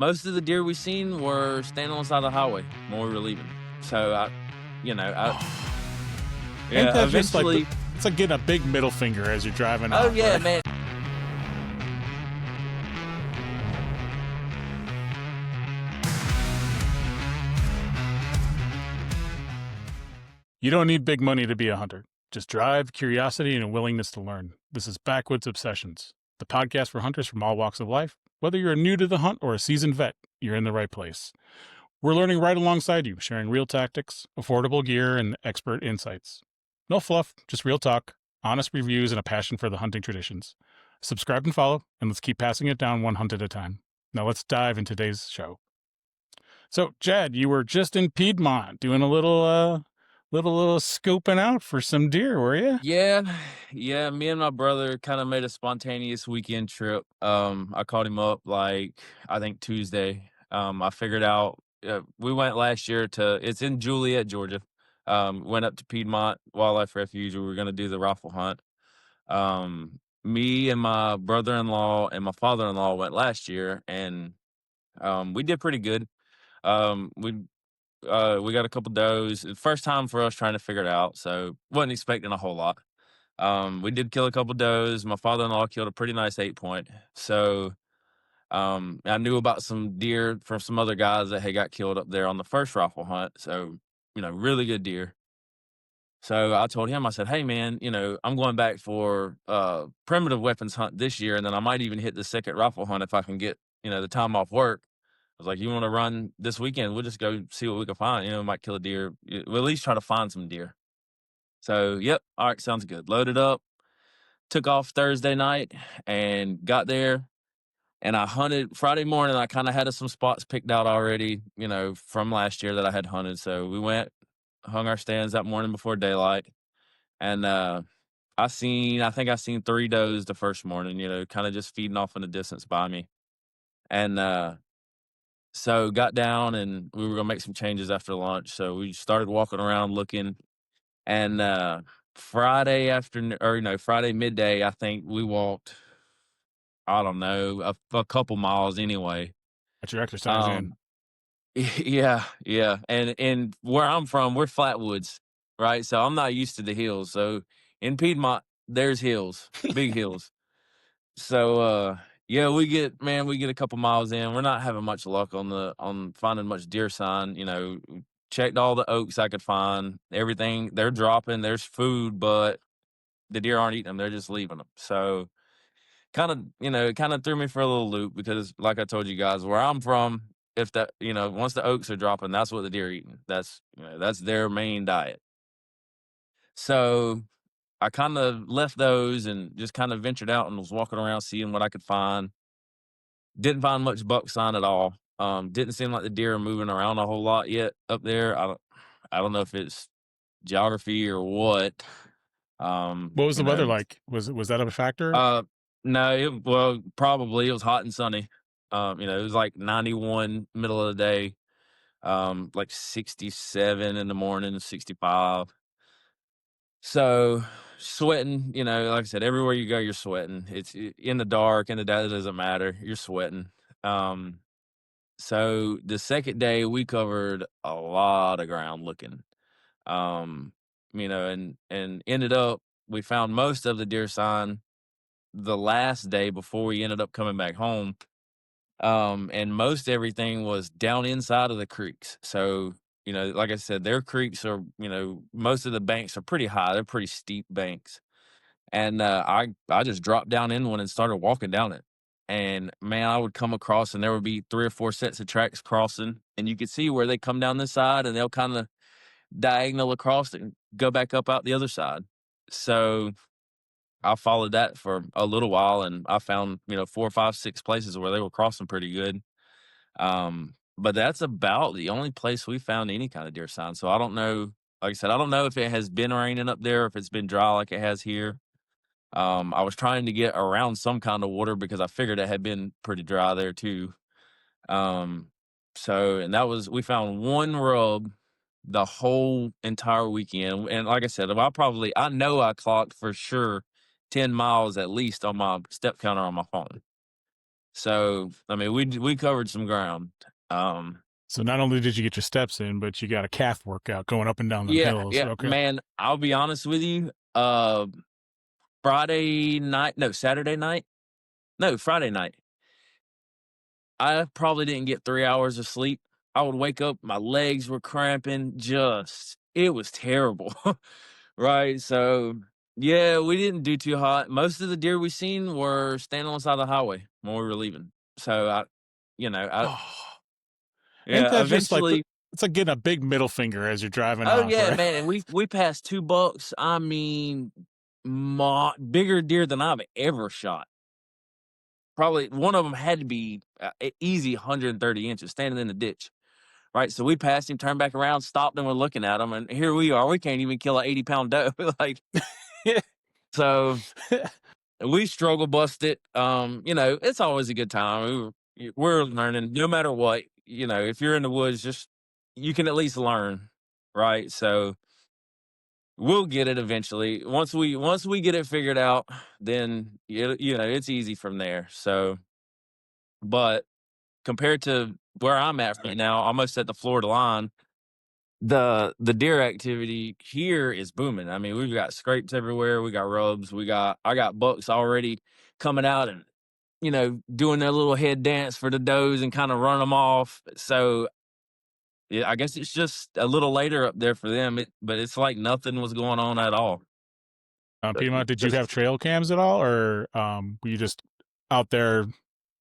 Most of the deer we seen were standing on the side of the highway when we were leaving. So Oh, ain't yeah, that just like eventually. it's like getting a big middle finger as you're driving Oh off, yeah, right? man. You don't need big money to be a hunter. Just drive, curiosity, and a willingness to learn. This is Backwoods Obsessions, the podcast for hunters from all walks of life. Whether you're new to the hunt or a seasoned vet, you're in the right place. We're learning right alongside you, sharing real tactics, affordable gear, and expert insights. No fluff, just real talk, honest reviews, and a passion for the hunting traditions. Subscribe and follow, and let's keep passing it down one hunt at a time. Now let's dive into today's show. So, Jad, you were just in Piedmont doing a little scoping out for some deer, were you? Yeah, me and my brother kind of made a spontaneous weekend trip. I called him up like I think Tuesday. I figured out we went last year to it's in Juliet, Georgia. Went up to Piedmont Wildlife Refuge. We were gonna do the rifle hunt. Me and my brother-in-law and my father-in-law went last year, and we did pretty good. Um, we we got a couple does. First time for us trying to figure it out, so wasn't expecting a whole lot. We did kill a couple does. My father-in-law killed a pretty nice 8 point. So I knew about some deer from some other guys that had got killed up there on the first rifle hunt. So, really good deer. So I told him, I said, "Hey man, I'm going back for primitive weapons hunt this year, and then I might even hit the second rifle hunt if I can get, the time off work." I was like, "You want to run this weekend? We'll just go see what we can find. Might kill a deer. We'll at least try to find some deer." So, yep, all right, sounds good. Loaded up, took off Thursday night, and got there. And I hunted Friday morning. I kind of had some spots picked out already, from last year that I had hunted. So we went, hung our stands that morning before daylight, and I think I seen three does the first morning. Kind of just feeding off in the distance by me, and so got down and we were gonna make some changes after lunch. So we started walking around looking, and Friday afternoon, or Friday midday, I think we walked, I don't know, a couple miles anyway. Got your exercise in. Um, yeah, and where I'm from, we're flatwoods, right? So I'm not used to the hills. So in Piedmont, there's hills, big hills. So yeah, we get a couple miles in. We're not having much luck on finding much deer sign. Checked all the oaks I could find. Everything they're dropping. There's food, but the deer aren't eating them. They're just leaving them. So it kind of threw me for a little loop because, like I told you guys, where I'm from, if that, once the oaks are dropping, that's what the deer are eating. That's their main diet. So I kind of left those and just kind of ventured out and was walking around seeing what I could find. Didn't find much buck sign at all. Didn't seem like the deer are moving around a whole lot yet up there. I don't know if it's geography or what. Um, What was you the weather know, like? Was that a factor? Uh, no, well, probably it was hot and sunny. It was like 91 middle of the day, like 67 in the morning, 65. So sweating, like I said, everywhere you go, you're sweating. In the dark, in the day, it doesn't matter. You're sweating. Um, so the second day we covered a lot of ground looking. Um, and ended up we found most of the deer sign the last day before we ended up coming back home. And most everything was down inside of the creeks. So, like I said, their creeks are, most of the banks are pretty high. They're pretty steep banks. And I just dropped down in one and started walking down it. And man, I would come across and there would be three or four sets of tracks crossing. And you could see where they come down this side and they'll kind of diagonal across and go back up out the other side. So I followed that for a little while and I found, four, five, six places where they were crossing pretty good. But that's about the only place we found any kind of deer sign. So I don't know. Like I said, I don't know if it has been raining up there, if it's been dry like it has here. I was trying to get around some kind of water because I figured it had been pretty dry there too. Um, and that was, we found one rub the whole entire weekend. And like I said, I know I clocked for sure 10 miles at least on my step counter on my phone. So, I mean, we covered some ground. Um, So not only did you get your steps in, but you got a calf workout going up and down them yeah, hills. yeah, Okay. man, I'll be honest with you. Friday night, no, Saturday night, no, Friday night. I probably didn't get 3 hours of sleep. I would wake up, my legs were cramping, just it was terrible. Right? So, yeah, we didn't do too hot. Most of the deer we seen were standing on the side of the highway when we were leaving. So I Oh, ain't yeah, that just like eventually. it's like getting a big middle finger as you're driving Oh, off, yeah, right? man, and we passed 2 bucks, I mean, bigger deer than I've ever shot. Probably one of them had to be, easy 130 inches standing in the ditch. Right, so we passed him, turned back around, stopped, and we're looking at him, and here we are. We can't even kill a 80-pound doe. Like, so we struggle busted. It's always a good time. We're learning no matter what. If you're in the woods, just you can at least learn, right? So we'll get it eventually. Once we get it figured out, then it's easy from there. So, but compared to where I'm at right now, almost at the Florida line, the deer activity here is booming. I mean, we've got scrapes everywhere. We got rubs. I got bucks already coming out and doing their little head dance for the does and kind of run them off. So yeah, I guess it's just a little later up there for them. But it's like nothing was going on at all. Piedmont, did you have Just trail cams at all, or were you just out there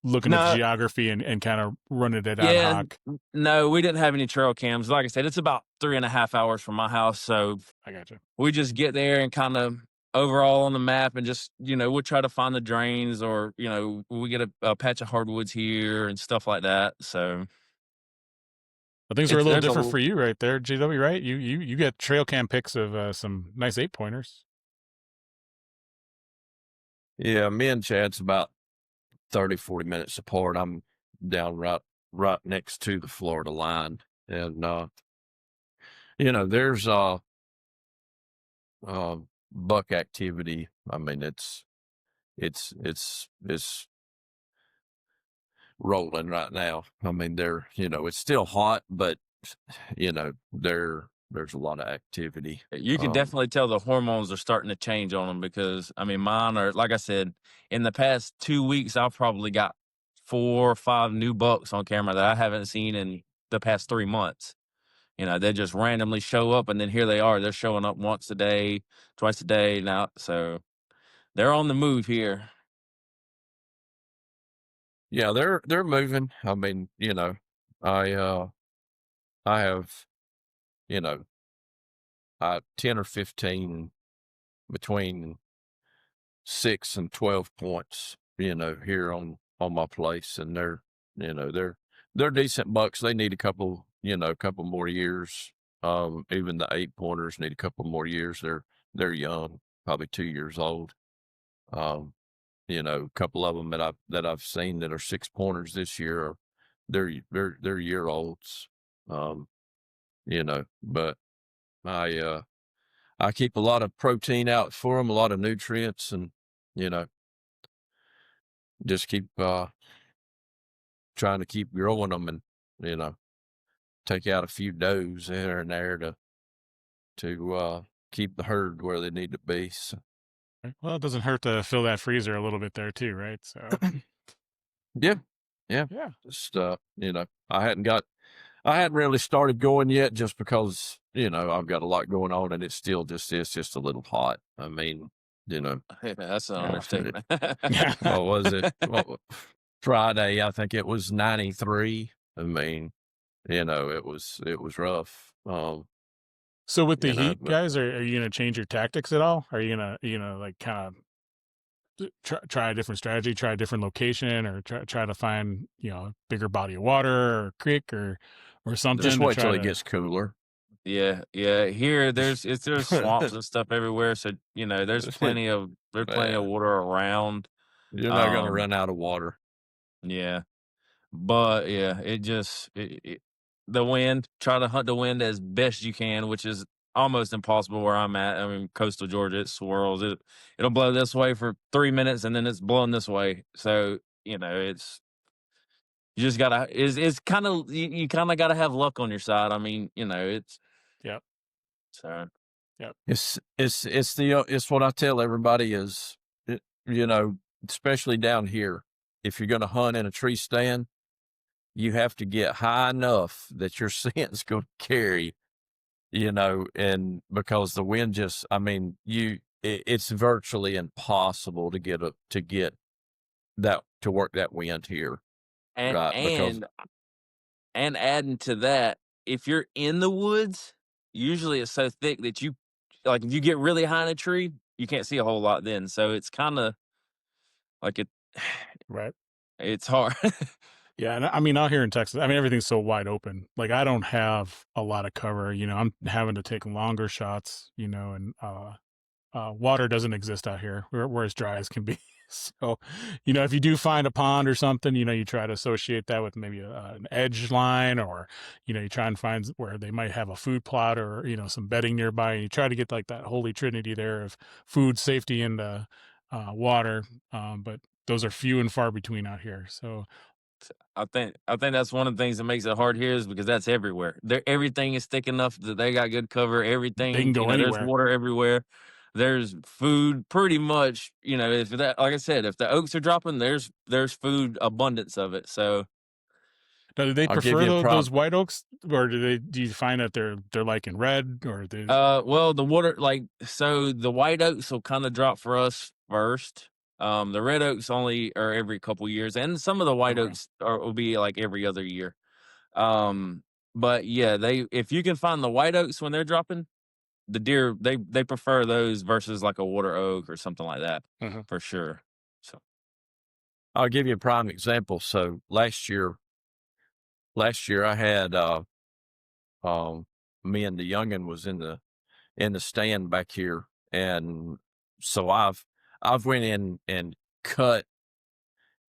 looking at the no, geography and kind of running it ad yeah, hoc? no, we didn't have any trail cams. Like I said, it's about 3.5 hours from my house, so I gotcha. we just get there and kind of overall on the map and just we'll try to find the drains, or we get a patch of hardwoods here and stuff like that. So Well, things are a it's little there's different a for you right there, GW. Right? You get trail cam pics of some nice 8-pointers. Yeah, me and Chad's about 30, 40 minutes apart. I'm down right next to the Florida line. And there's buck activity. I mean, it's rolling right now. I mean, it's still hot, but there's a lot of activity. you can definitely tell the hormones are starting to change on them, because I mean mine are, like I said, in the past 2 weeks I've probably got 4 or 5 new bucks on camera that I haven't seen in the past 3 months. They just randomly show up, and then here they are. They're showing up once a day, twice a day now. So they're on the move here. Yeah, they're moving. I mean, I I have, you know, 10 or 15 between 6 and 12 points, here on my place, and they're decent bucks. They need a couple more years. Even the 8-pointers need a couple more years. They're young, probably 2 years old. Um, a couple of them that I've seen that are 6-pointers this year are they're year olds. But I keep a lot of protein out for them, a lot of nutrients, and you know, just keep trying to keep growing them, and you know, take out a few does here and there to keep the herd where they need to be. So, Right? Well, it doesn't hurt to fill that freezer a little bit there too, right? So yeah, yeah, yeah. just I hadn't really started going yet, just because I've got a lot going on, and it's just a little hot. I mean, That's an uh, understatement. Yeah. what was it? Friday, I think it was 93. I mean, it was rough. So with the heat, But guys, are you gonna change your tactics at all? Are you gonna like kind of try a different strategy, try a different location, or try to find a bigger body of water or creek or just something to wait try till it to? gets cooler. Yeah, yeah. Here, there's swamps and stuff everywhere, so there's plenty of Man, water around. you're not gonna Um, run out of water. yeah, but yeah, the wind. Try to hunt the wind as best you can, which is almost impossible where I'm at. I mean, coastal Georgia, it swirls. It'll blow this way for 3 minutes, and then it's blowing this way. So it's you just gotta it's kind of you kind of gotta have luck on your side. I mean, it's Yep. so. Yep. It's what I tell everybody is, you know, especially down here, if you're going to hunt in a tree stand, you have to get high enough that your scent's going to carry, and because the wind just, I mean, it's virtually impossible to get that to work that wind here, And right? Because and adding to that, if you're in the woods, usually it's so thick that like, if you get really high in a tree, you can't see a whole lot then, so it's kinda like Right. it's hard. Yeah, and I mean, out here in Texas, I mean, everything's so wide open. Like, I don't have a lot of cover. I'm having to take longer shots. And water doesn't exist out here. We're as dry as can be. So, if you do find a pond or something, you try to associate that with maybe an edge line, or you try and find where they might have a food plot, or some bedding nearby, and you try to get like that holy trinity there of food, safety, and water. But those are few and far between out here. So I think that's one of the things that makes it hard here is because that's everywhere. Everything is thick enough that they got good cover. they can Everything, go there's anywhere. water everywhere. There's food pretty much, if that, like I said, if the oaks are dropping, there's food abundance of it. So, Now, do they I'll give prefer you a those prop. white oaks, or do you find that they're like in red, or they? well, the water, like, so the white oaks will kind of drop for us first. The red oaks only are every couple years, and some of the white Okay. oaks will be like every other year. Um, but yeah, if you can find the white oaks when they're dropping, the deer they prefer those versus like a water oak or something like that Uh-huh. for sure. So I'll give you a prime example. So last year I had um me and the youngin was in the stand back here, and so I've went in and cut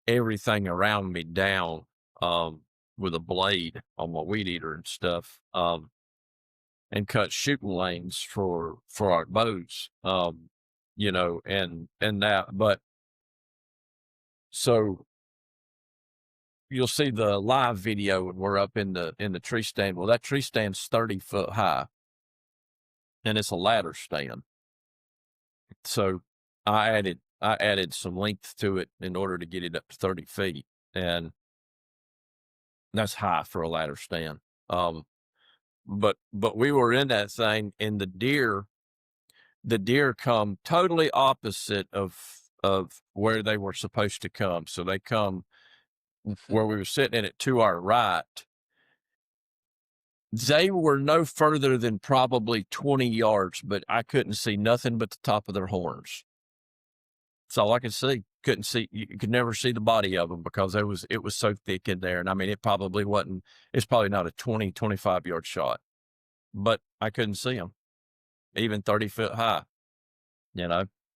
everything around me down um with a blade on my weed eater and stuff, and cut shooting lanes for our bows, and that. But so you'll see the live video when we're up in the tree stand. Well, that tree stand's 30 foot high, and it's a ladder stand. So I added some length to it in order to get it up to 30 feet, and that's high for a ladder stand. But we were in that thing, and the deer come totally opposite of where they were supposed to come. So they come where we were sitting in it to our right. They were no further than probably 20 yards, but I couldn't see nothing but the top of their horns. That's all I could see. Couldn't see. You could never see the body of them because it was so thick in there. And I mean, it's probably not a 20, 25 yard shot, but I couldn't see them, even 30 foot high.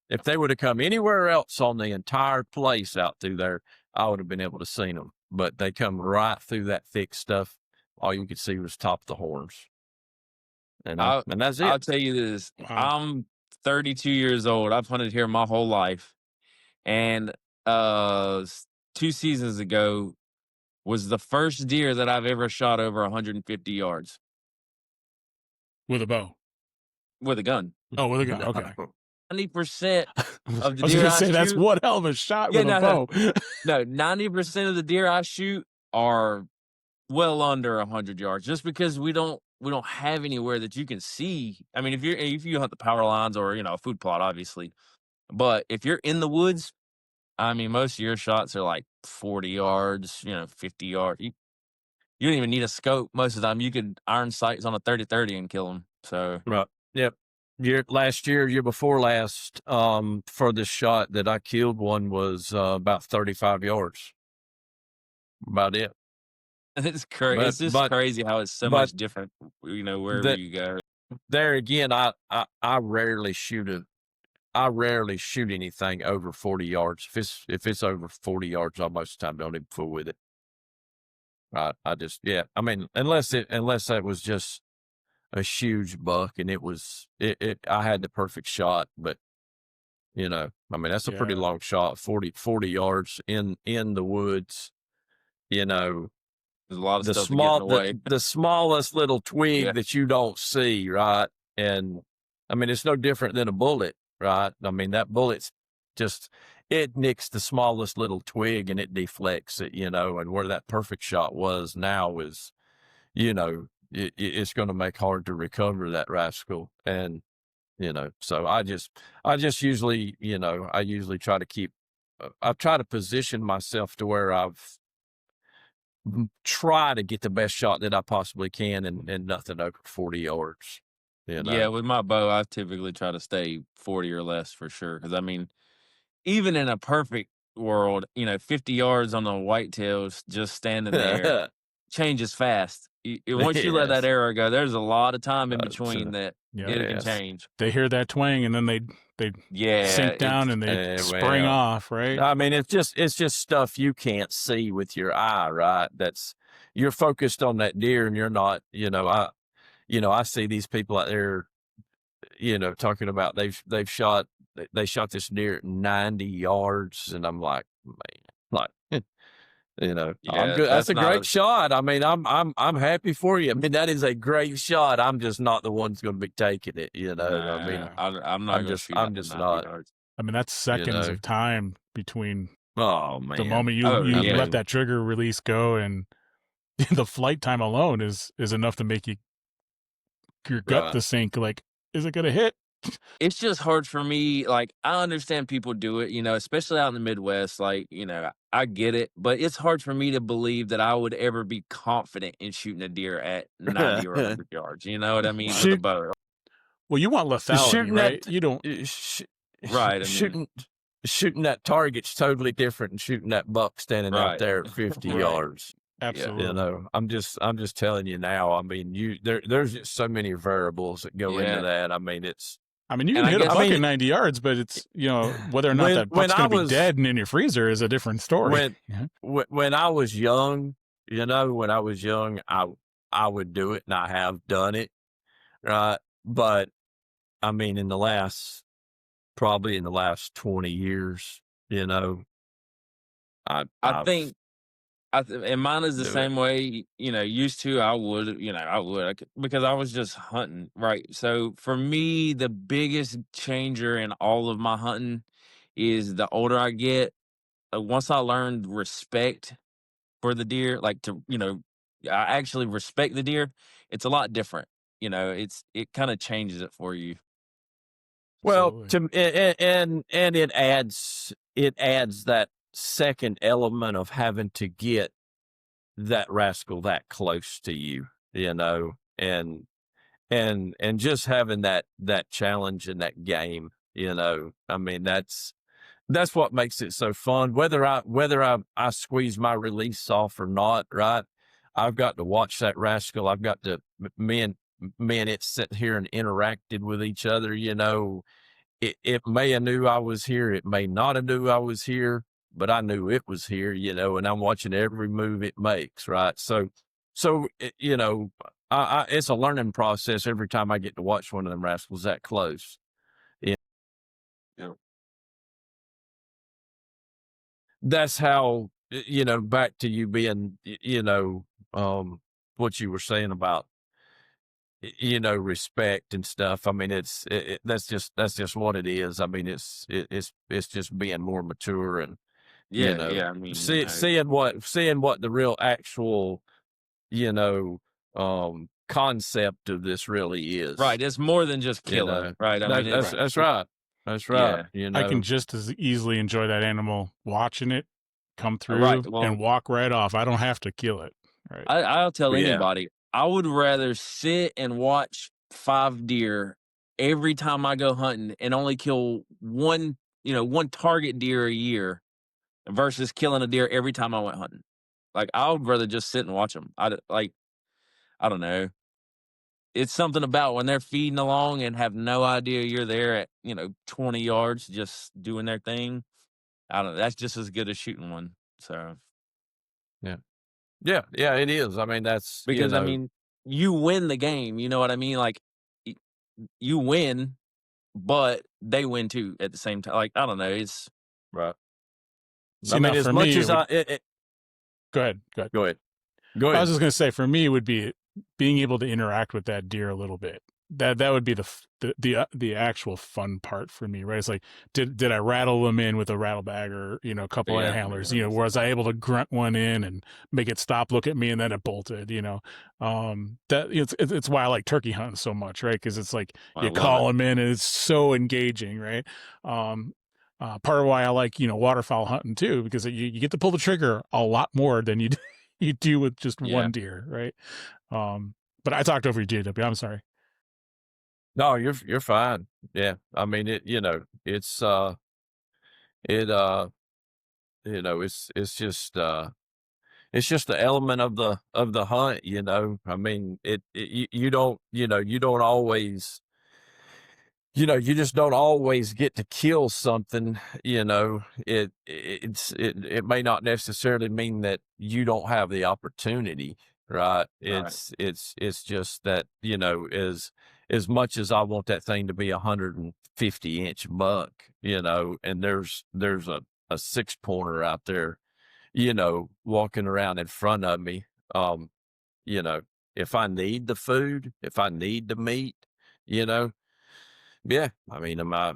If they would have come anywhere else on the entire place out through there, I would have been able to see them, but they come right through that thick stuff. All you could see was top of the horns, I'll and that's I'll it. tell you this. Wow. I'm 32 years old. I've hunted here my whole life, and 2 seasons ago was the first deer that I've ever shot over 150 yards With a bow. with a gun. Oh, with a gun. Okay. 90% I of the was deer gonna I say that's shoot, one hell of a shot yeah, with a no, no, bow. no, 90% of the deer I shoot are well under 100 yards, just because we don't have anywhere that you can see. I mean, if you hunt the power lines or a food plot, obviously, but if you're in the woods, I mean, most of your shots are like 40 yards, 50 yards. You don't even need a scope most of the time. You could iron sights on a 30-30 and kill them. So Right. Yep. Year before last, for the shot that I killed, one was about 35 yards. About it. it's crazy. But It's just but crazy how it's so but much different, wherever that you go. there again, I rarely shoot anything over 40 yards. If it's over 40 yards, I most of the time don't even fool with it. I just, yeah. I mean, unless that was just a huge buck and I had the perfect shot, but You know, I mean, that's a pretty Yeah. long shot, 40 yards in the woods. You know, There's a lot of stuff to get in the way. the smallest little Yeah. twig that you don't see, right? And I mean, it's no different than a bullet, right? I mean, that bullet's just it nicks the smallest little twig and it deflects it, you know. And where that perfect shot was now is, you know, it's going to make hard to recover that rascal. And you know, so I just usually, you know, I usually try to keep. I try to position myself to where I've try to get the best shot that I possibly can and nothing over 40 yards, you Yeah, know? with my bow, I typically try to stay 40 or less for sure. Because I mean, even in a perfect world, 50 yards on the whitetails just standing there changes fast. Once you let that Yes. arrow go, there's a lot of time in between So, that Yep. it can yes. change. They hear that twang and then they Yeah, sink down and they spring Well, off, right? I mean, it's just stuff you can't see with your eye, right? That's you're focused on that deer and you're not, I see these people out there, talking about they shot this deer at 90 yards and I'm like, man, like I'm yeah, good. That's that's a not great a shot. I mean, I'm happy for you. I mean, that is a great shot. I'm just not the one who's going to be taking it. I mean, nah. Yeah. I'm not gonna shoot I'm after just 90 not. yards. I mean, that's You seconds know. of time between Oh the man. moment Oh you I yeah, let mean, that trigger release go and the flight time alone is enough to make your gut right. to sink. Like, is it gonna hit? it's just hard for me. Like I understand people do it, especially out in the Midwest. Like I get it, but it's hard for me to believe that I would ever be confident in shooting a deer at 90 or 100 yards. You know what I mean with a Shoot, bow, Well, you want lethality, shooting right? that, You don't. sh- right? I mean, shooting, shooting that target's totally different than shooting that buck standing out right, there at 50 right, yards. yeah, Absolutely. I'm just telling you now. I mean, there's just so many variables that go into yeah. that. I mean, it's, I mean, you And can I hit a I guess buck mean, at 90 yards, but it's, whether or not that when buck's I going to be was, dead and in your freezer is a different story. when, Yeah. when I was young, when I was young, I would do it and I have done it. Right. But I mean, probably in the last 20 years, you know, I I've think and mine is the do it. same way. Used to I would, because I was just hunting, right? So for me, the biggest changer in all of my hunting is the older I get. Once I learned respect for the deer, like I actually respect the deer. It's a lot different. It kind of changes it for you. Well, Absolutely. and it adds that second element of having to get that rascal that close to you, and just having that challenge in that game, I mean, that's what makes it so fun. Whether I squeeze my release off or not, right? I've got to watch that rascal. I've got to me and it sit here and interacted with each other. It may have knew I was here. It may not have knew I was here, but I knew it was here. And I'm watching every move it makes. Right. So it's a learning process every time I get to watch one of them rascals that close. Yeah. That's how back to you being what you were saying about respect and stuff. I mean that's just what it is. I mean it's just being more mature and Yeah, yeah. I mean, seeing what the real actual you know concept of this really is. right. It's more than just killing, right? I mean, That's it's Right. that's right. That's right. yeah, I can just as easily enjoy that animal watching it come right. through Well, and walk right off. I don't have to kill it. Right. I'll tell Yeah. anybody, I would rather sit and watch 5 deer every time I go hunting and only kill one target deer a year versus killing a deer every time I went hunting. Like, I would rather just sit and watch them. I don't know. It's something about when they're feeding along and have no idea you're there at, 20 yards just doing their thing. I don't know. That's just as good as shooting one. So, Yeah. Yeah. Yeah. It is. I mean, that's because I mean, you win the game, you know what I mean? Like, y you win, but they win too at the same time. Like, I don't know, it's Right. See, I now mean, as for much me, it as would go ahead. go ahead. Go I was ahead. just gonna say, for me, it would be being able to interact with that deer a little bit. That would be the actual fun part for me, right? It's like, did I rattle them in with a rattle bag, or a couple of Yeah. handlers? Was I able to grunt one in and make it stop, look at me, and then it bolted? That it's why I like turkey hunting so much, right? Because it's like I you love it. call them in, and it's so engaging, right? Part of why I like waterfowl hunting too, because you get to pull the trigger a lot more than you do with just Yeah. one deer, right? But I talked over you, JW. I'm sorry. No, you're fine. Yeah. I mean, it's it it's just the element of the hunt, I mean, you don't, you don't always, you just don't always get to kill something, it may not necessarily mean that you don't have the opportunity, right? Right. It's just that, as much as I want that thing to be 150-inch buck, and there's a 6-pointer out there, walking around in front of me, you know, if I need the food, if I need the meat, you know, yeah, I mean, I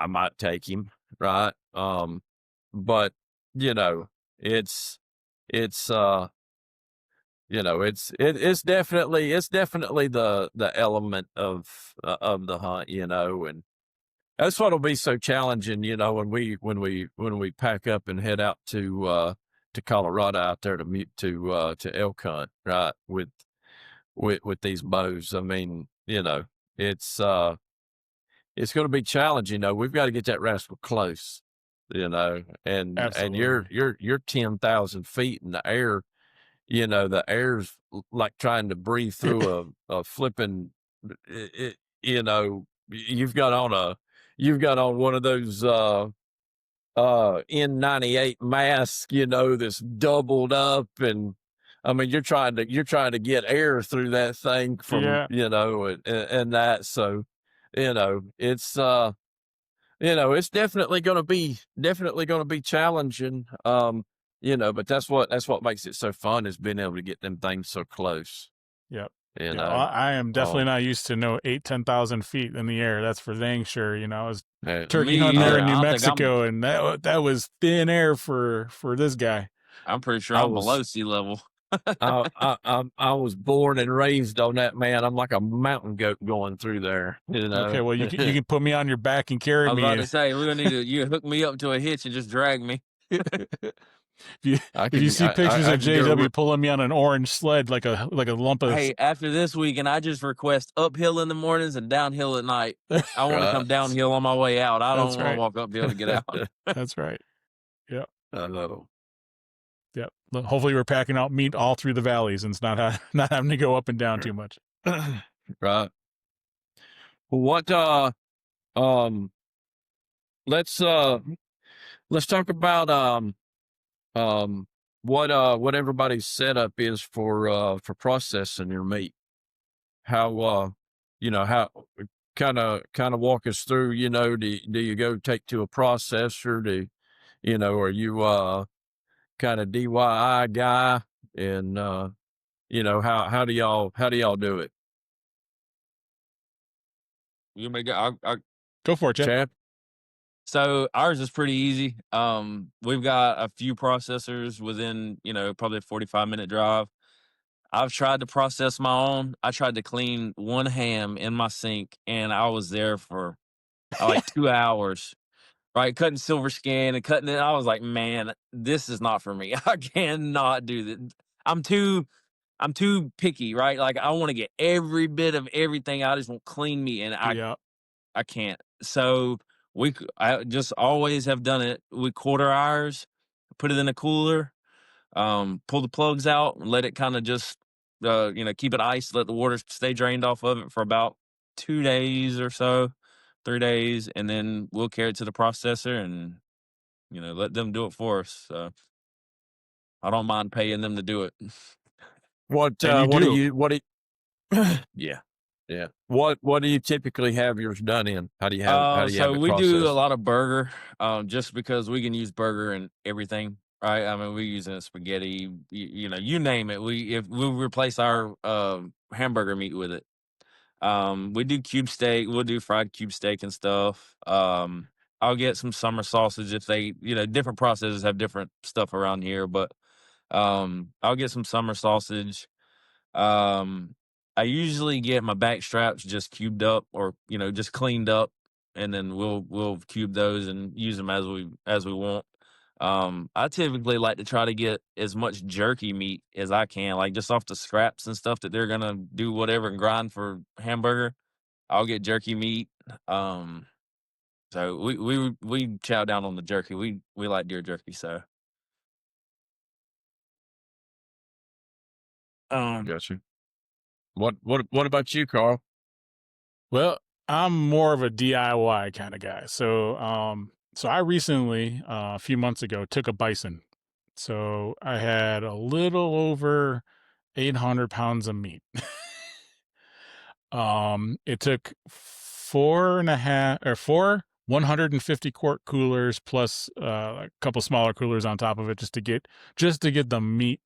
might take him, right? But you know, it's it's it's definitely the element of the hunt, and that's what'll be so challenging, when we pack up and head out to Colorado out there to elk hunt, right? With these bows. I mean, it's it's going to be challenging. We've got to get that rascal close, and you're Absolutely. you're 10,000 feet in the air. The air's like trying to breathe through a flipping. You know, you've got on one of those N98 mask, that's doubled up, and I mean you're trying to get air through that thing from, Yeah. and that. So, it's it's definitely gonna be challenging. But that's what makes it so fun, is being able to get them things so close, Yep. you Yeah. know. I am definitely Um not used to 10,000 feet in the air. That's for dang sure. I was yeah, turkey Me hunting there either. in I New don't think Mexico, and that was thin air for this guy. I'm pretty sure I I'm was below sea level. I was born and raised on that, man. I'm like a mountain goat going through there, Okay, well you can put me on your back and carry I was about me. to say, we're gonna need you hook me up to a hitch and just drag me. if you I if you can see pictures I of can go JW pulling me on an orange sled like a lump of Hey, after this weekend, I just request uphill in the mornings and downhill at night. I want to come right. downhill on my way out. I That's don't want to right. walk uphill to get out. That's right. Yeah. I know. Yeah. Hopefully we're packing out meat all through the valleys, and it's not having to go up and down too much. Right. Well, um let's let's talk about what everybody's setup is for processing your meat. How how kind of walk us through, do you go take to a processor? Are you kind of DIY guy? And how do y'all do it? You may go. Go for it, Chad. Chad? So ours is pretty easy. We've got a few processors within, probably a 45-minute drive. I've tried to process my own. I tried to clean one ham in my sink, and I was there for like 2 hours, right? Cutting silver skin and cutting it. I was like, man, this is not for me. I cannot do that. I'm too I'm too picky, right? Like, I want to get every bit of everything. I just want clean meat, and I Yeah. I can't. So I just always have done it. We quarter ours, put it in a cooler, pull the plugs out, and let it kind of just, keep it iced, let the water stay drained off of it for about 2 days or so, 3 days, and then we'll carry it to the processor and, let them do it for us. So I don't mind paying them to do it. What And you what do do. you what do you, yeah. Yeah. What do you typically have yours done in? How do you have So it we do a processed? lot of burger, just because we can use burger in everything, right? I mean, we using spaghetti, you know, you name it. If we replace our hamburger meat with it. We do cube steak. We'll do fried cube steak and stuff. I'll get some summer sausage if they, you know, different processes have different stuff around here, but I'll get some summer sausage. Um, I usually get my back straps just cubed up or, you know, just cleaned up, and then we'll cube those and use them as we want. I typically like to try to get as much jerky meat as I can, like just off the scraps and stuff that they're gonna do whatever and grind for hamburger. I'll get jerky meat. Um, so we chow down on the jerky. We like deer jerky. So um, Gotcha. What about you, Carl? Well, I'm more of a DIY kind of guy. So I recently, a few months ago, took a bison. So I had a little over 800 pounds of meat. It took four 150 quart coolers plus a couple smaller coolers on top of it just to get the meat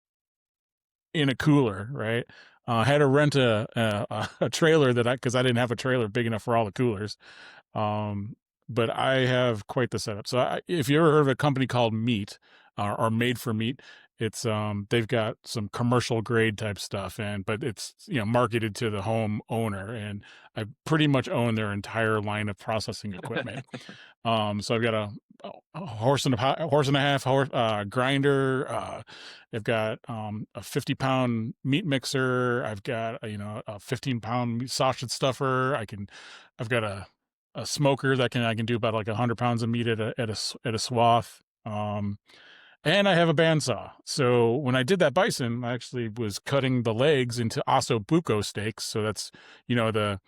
in a cooler, right? I had to rent a trailer because I didn't have a trailer big enough for all the coolers. But I have quite the setup. So if you ever heard of a company called Meat or Made for Meat, it's they've got some commercial grade type stuff, but it's marketed to the home owner, and I pretty much own their entire line of processing equipment. So I've got a horse and a half grinder. I've got a 50-pound meat mixer. I've got a 15-pound sausage stuffer. I've got a smoker that I can do about like 100 pounds of meat at a swath. And I have a bandsaw. So when I did that bison, I actually was cutting the legs into osso buco steaks. So that's the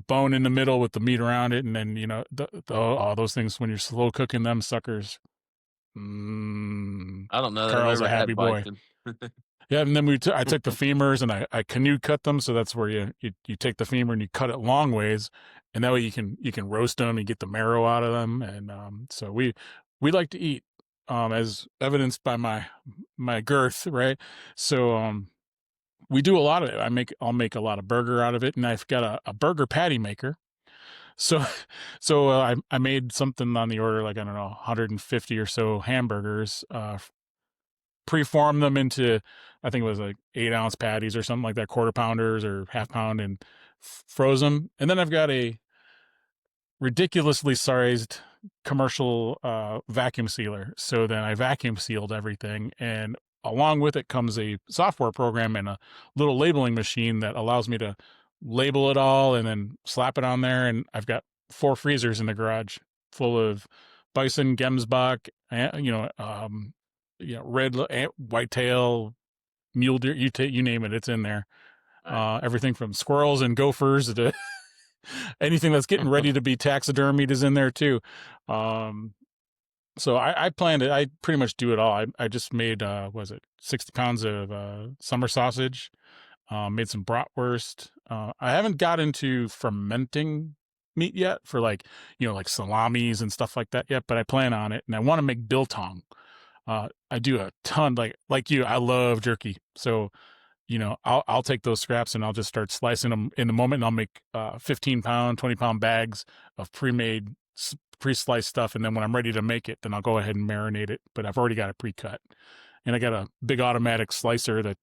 bone in the middle with the meat around it, and then all those things when you're slow cooking them suckers. I don't know that I've Carl's a ever happy had boy. bison. Yeah, and then I took the femurs and I canoe cut them, so that's where you take the femur and you cut it long ways, and that way you can roast them and get the marrow out of them, and so we like to eat, as evidenced by my girth, right? So we do a lot of it. I'll make a lot of burger out of it, and I've got a burger patty maker. So I made something on the order, like, I don't know, 150 or so hamburgers, preform them into, I think it was like 8-ounce patties or something like that, quarter pounders or half pound, and froze them. And then I've got a ridiculously sized commercial vacuum sealer. So then I vacuum sealed everything, and along with it comes a software program and a little labeling machine that allows me to label it all and then slap it on there. And I've got 4 freezers in the garage full of bison, gemsbok, red, whitetail, mule deer, you name it, it's in there. Everything from squirrels and gophers to anything that's getting ready to be taxidermied is in there too. So I planned it. I pretty much do it all. I just made, 60 pounds of summer sausage, made some bratwurst. I haven't got into fermenting meat yet for like salamis and stuff like that yet, but I plan on it, and I want to make biltong. I do a ton, like you. I love jerky, so I'll take those scraps and I'll just start slicing them in the moment, and I'll make 15-pound, 20-pound bags of pre-made, pre-sliced stuff, and then when I'm ready to make it, then I'll go ahead and marinate it. But I've already got it pre-cut, and I got a big automatic slicer that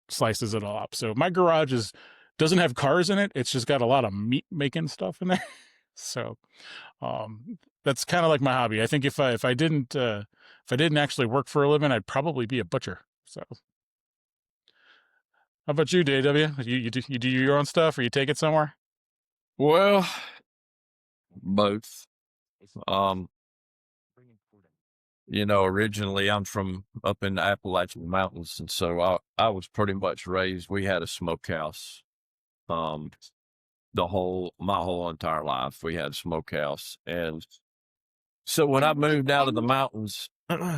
slices it all up. So my garage doesn't have cars in it; it's just got a lot of meat making stuff in there. So that's kind of like my hobby. I think if I didn't actually work for a living, I'd probably be a butcher. So how about you, DW? You do your own stuff, or you take it somewhere? Well, both. Um, originally I'm from up in the Appalachian Mountains, and so I was pretty much raised. We had a smokehouse. My whole entire life we had a smokehouse, and so when I moved out of the mountains, I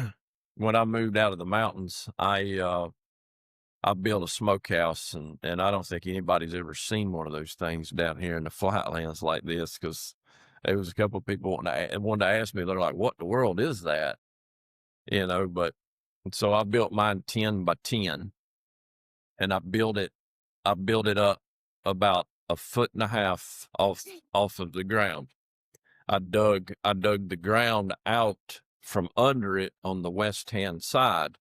I built a smokehouse, and I don't think anybody's ever seen one of those things down here in the flatlands like this, because there was a couple of people wanted to ask me. They're like, "What in the world is that?" But so I built mine 10 by 10, and I built it up about a foot and a half off of the ground. I dug the ground out from under it on the west hand side,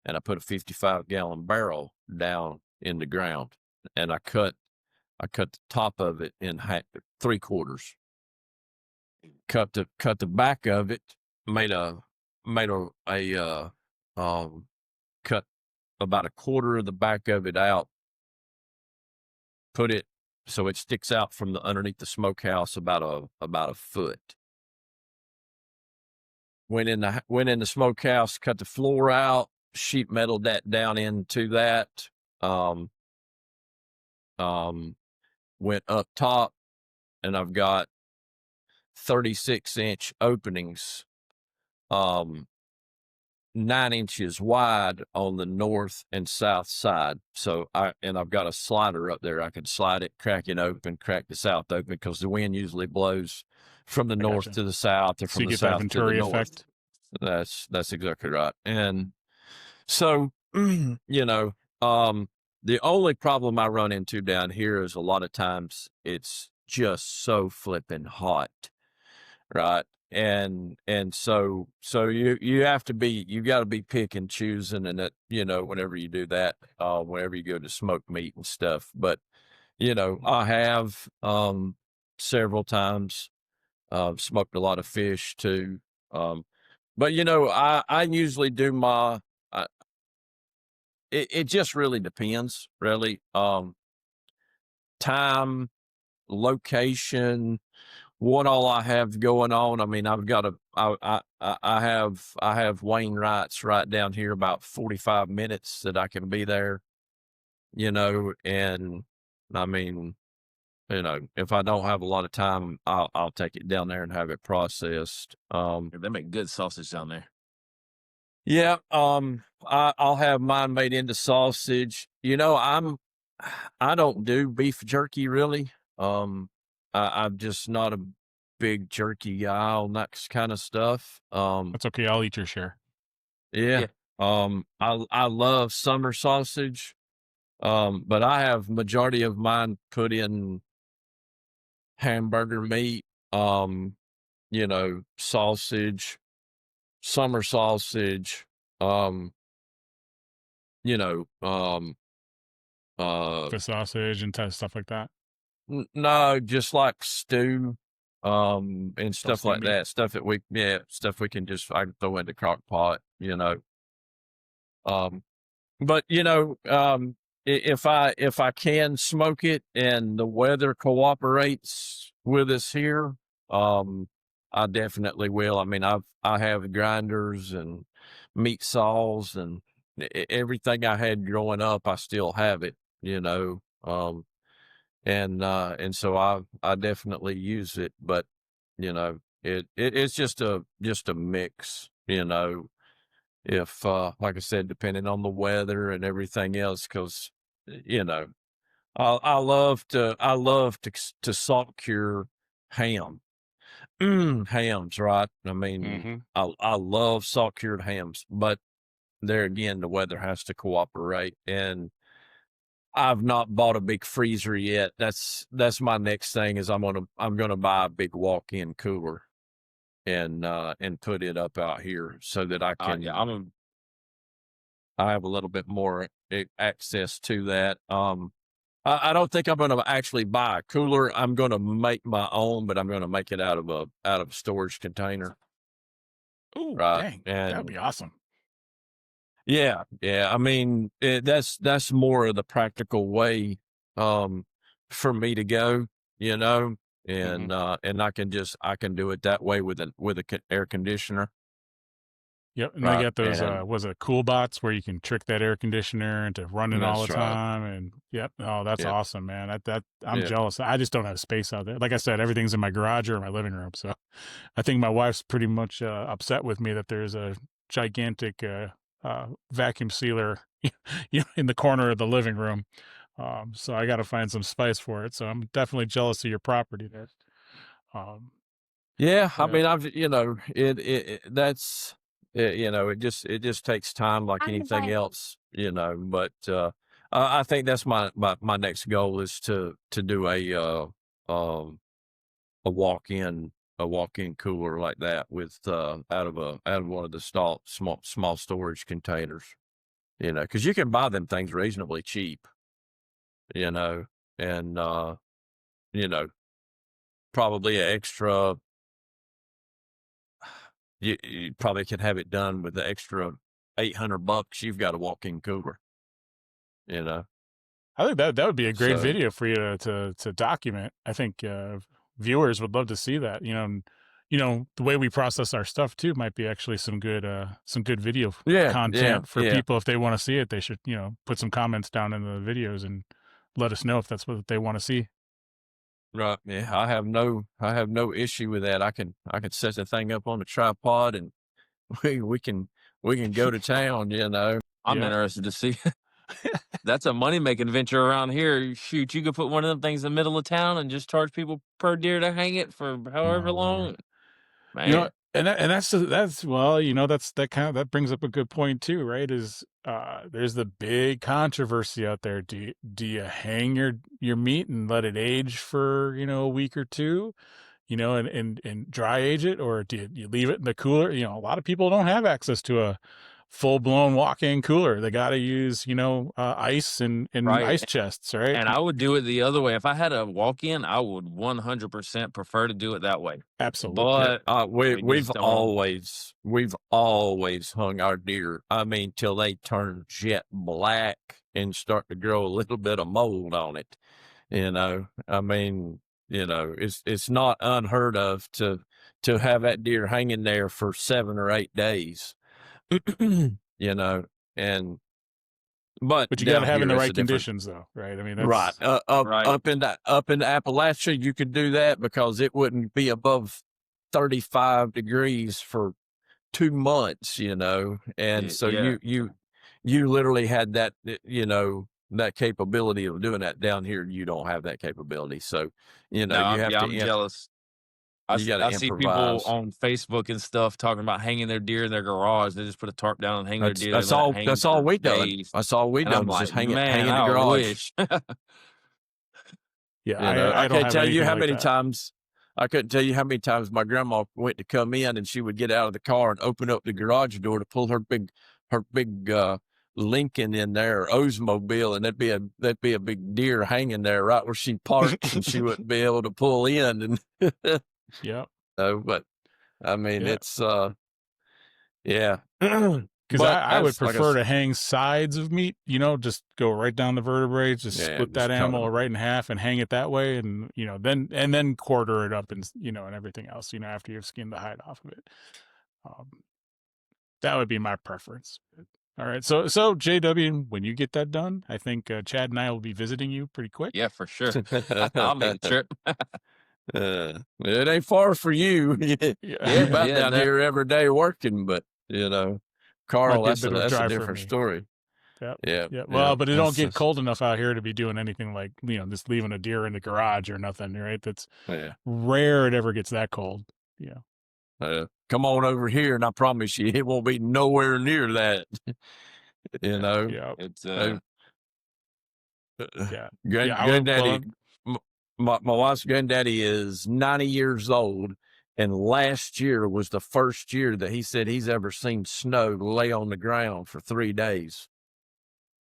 and I put a 55-gallon barrel down in the ground, and I cut the top of it in three quarters. Cut the back of it, made a cut about a quarter of the back of it out, put it so it sticks out from the underneath the smokehouse about a foot. Went in the smokehouse, cut the floor out, sheet metal that down into that. Went up top, and I've got 36-inch openings, 9 inches wide on the north and south side. So I've got a slider up there. I can slide it, crack it open, crack the south open, because the wind usually blows from the north to the south, or So from you the get that south to the Venturi north. effect. That's exactly right. And so, the only problem I run into down here is a lot of times it's just so flipping hot, right? And so you got to be pick and choosing, and that, whenever you do that, whenever you go to smoke meat and stuff. But I have several times smoked a lot of fish too. But I usually do it just really depends, really. Time, location, what all I have going on. I mean, I have Wainwright's right down here, about 45 minutes that I can be there, and I mean, if I don't have a lot of time, I'll take it down there and have it processed. They make good sausage down there. Yeah, I'll have mine made into sausage. I don't do beef jerky really. I'm just not a big jerky guy on that kind of stuff. That's okay. I'll eat your share. Yeah. I love summer sausage. But I have majority of mine put in hamburger meat, sausage, summer sausage, The sausage and stuff like that. no, just like stew, and stuff like meat. that. Stuff we can I can throw in the crock pot, But if I can smoke it and the weather cooperates with us here, I definitely will. I mean, I have grinders and meat saws and everything I had growing up. I still have it, and so I definitely use it. But it's just a mix, if like I said, depending on the weather and everything else, because I love to salt cure ham. Hams, right? I mean, I love salt cured hams, but there again, the weather has to cooperate, and I've not bought a big freezer yet. That's my next thing. Is I'm gonna buy a big walk-in cooler and put it up out here so that I can. I have a little bit more access to that. I don't think I'm going to actually buy a cooler. I'm going to make my own, but I'm going to make it out of a storage container. Oh, right? dang, And that would be awesome. yeah. I mean, that's more of the practical way for me to go, and I can do it that way with a air conditioner. Yep, and they got those was it cool bots where you can trick that air conditioner into running all the time, and that's awesome, man. I'm jealous. I just don't have space out there. Like I said, everything's in my garage or my living room, so I think my wife's pretty much upset with me that there's a gigantic vacuum sealer, in the corner of the living room. So I got to find some spice for it. So I'm definitely jealous of your property there. Um, Yeah, I yeah. mean, I've that's it just takes time like anything else, But I think that's my next goal is to do um a walk-in a walk-in cooler like that with out of one of the small storage containers, because you can buy them things reasonably cheap, you know, and you know probably an extra. You probably could have it done with the extra $800 you've got a walk-in cooler, you know? I think that would be a great So, video for you to document. I think viewers would love to see that. The way we process our stuff too might be actually some good video yeah, yeah, content for yeah, people. If they want to see it, they should put some comments down in the videos and let us know if that's what they want to see. right, yeah, I have no issue with that. I can set the thing up on the tripod and we can go to town, I'm Yeah. interested to see. That's a money-making venture around here. Shoot, you could put one of them things in the middle of town and just charge people per deer to hang it for however Oh Lord. long. Man, That's well, that brings up a good point too, right? Is there's the big controversy out there. Do you hang your meat and let it age for a week or two, and dry age it, or do you leave it in the cooler? A lot of people don't have access to a full blown walk-in cooler. They got to use ice and right. ice chests, right? And I would do it the other way. If I had a walk-in, I would 100% prefer to do it that way. Absolutely. yeah. But We we we've just don't. always hung our deer. I mean, till they turn jet black and start to grow a little bit of mold on it. I mean, it's not unheard of to have that deer hanging there for 7 or 8 days. you know, and but But you got to down have in here the it's right a different. conditions, though, right? I mean, Right. that's Up Right. up in Appalachia, you could do that because it wouldn't be above 35 degrees for 2 months, and so Yeah. you literally had that, that capability of doing that. Down here. You don't have that capability, so No, you have I'm jealous. you got to I see people improvise. on Facebook and stuff talking about hanging their deer in their garage. They just put a tarp down and hang their That's deer and that's let it all. hang That's all for we done. days. That's all we And I'm done is just like, hang man, in the I garage. wish. yeah. I I don't can't have tell you anything how like many that. times I couldn't tell you how many times my grandma went to come in and she would get out of the car and open up the garage door to pull her big Lincoln in there, Oldsmobile, and there'd be a big deer hanging there right where she parks, and she wouldn't be able to pull in. And Yeah. but I mean, Yeah. it's yeah. Because But I would as like I prefer to hang sides of meat, just go right down the vertebrae, just yeah, split that just cut animal them. right in half and hang it that way. And, then quarter it up and everything else, after you've skinned the hide off of it. Um, that would be my preference. All right. So JW, when you get that done, I think Chad and I will be visiting you pretty quick. Yeah, for sure. I'll make the trip. It ain't far for you. You're Yeah. about Yeah, down no, here every day working, but Might Carl, be a that's bit of a that's a drive for different me. story. Yep. Yeah, Yeah. yeah. Well, but it don't That's get just cold enough out here to be doing anything like, just leaving a deer in the garage or nothing, right? That's yeah. rare it ever gets that cold. Yeah. Come on over here, and I promise you, it won't be nowhere near that. you yeah. know, Yeah. It's Uh, Yeah. Yeah. granddaddy, my wife's granddaddy is 90 years old, and last year was the first year that he said he's ever seen snow lay on the ground for 3 days.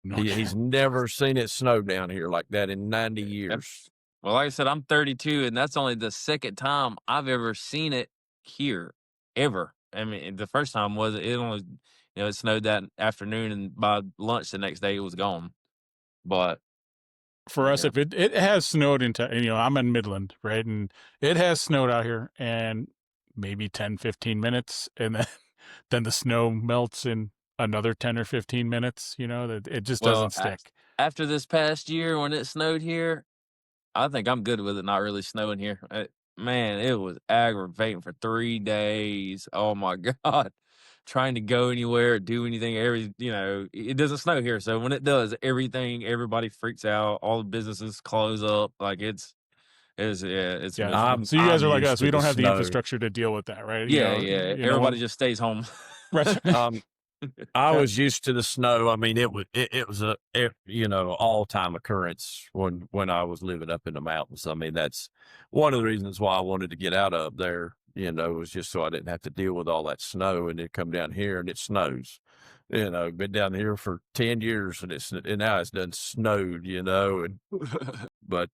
No He's kidding. never seen it snow down here like that in 90 Yep. years. Well, like I said, I'm 32, and that's only the second time I've ever seen it here, ever. I mean, the first time was it only, it snowed that afternoon, and by lunch the next day it was gone. But For us, yeah, if it has snowed into, I'm in Midland, right? And it has snowed out here and maybe 10, 15 minutes. And then, then the snow melts in another 10 or 15 minutes, that it just well, doesn't stick. after this past year when it snowed here, I think I'm good with it not really snowing here. Man, it was aggravating for 3 days. Oh my god. trying to go anywhere or do anything. It doesn't snow here, so when it does, everybody freaks out. All the businesses close up. Like it's Yeah. miserable. So you guys I'm are like used us. to We the don't have the snow. infrastructure to deal with that, right? Yeah, yeah. Everybody just stays home. right. I Yeah. was used to the snow. I mean, it was all time occurrence when I was living up in the mountains. I mean, that's one of the reasons why I wanted to get out of there. Was just so I didn't have to deal with all that snow and then come down here and it snows. Been down here for 10 years and now it's done snowed. But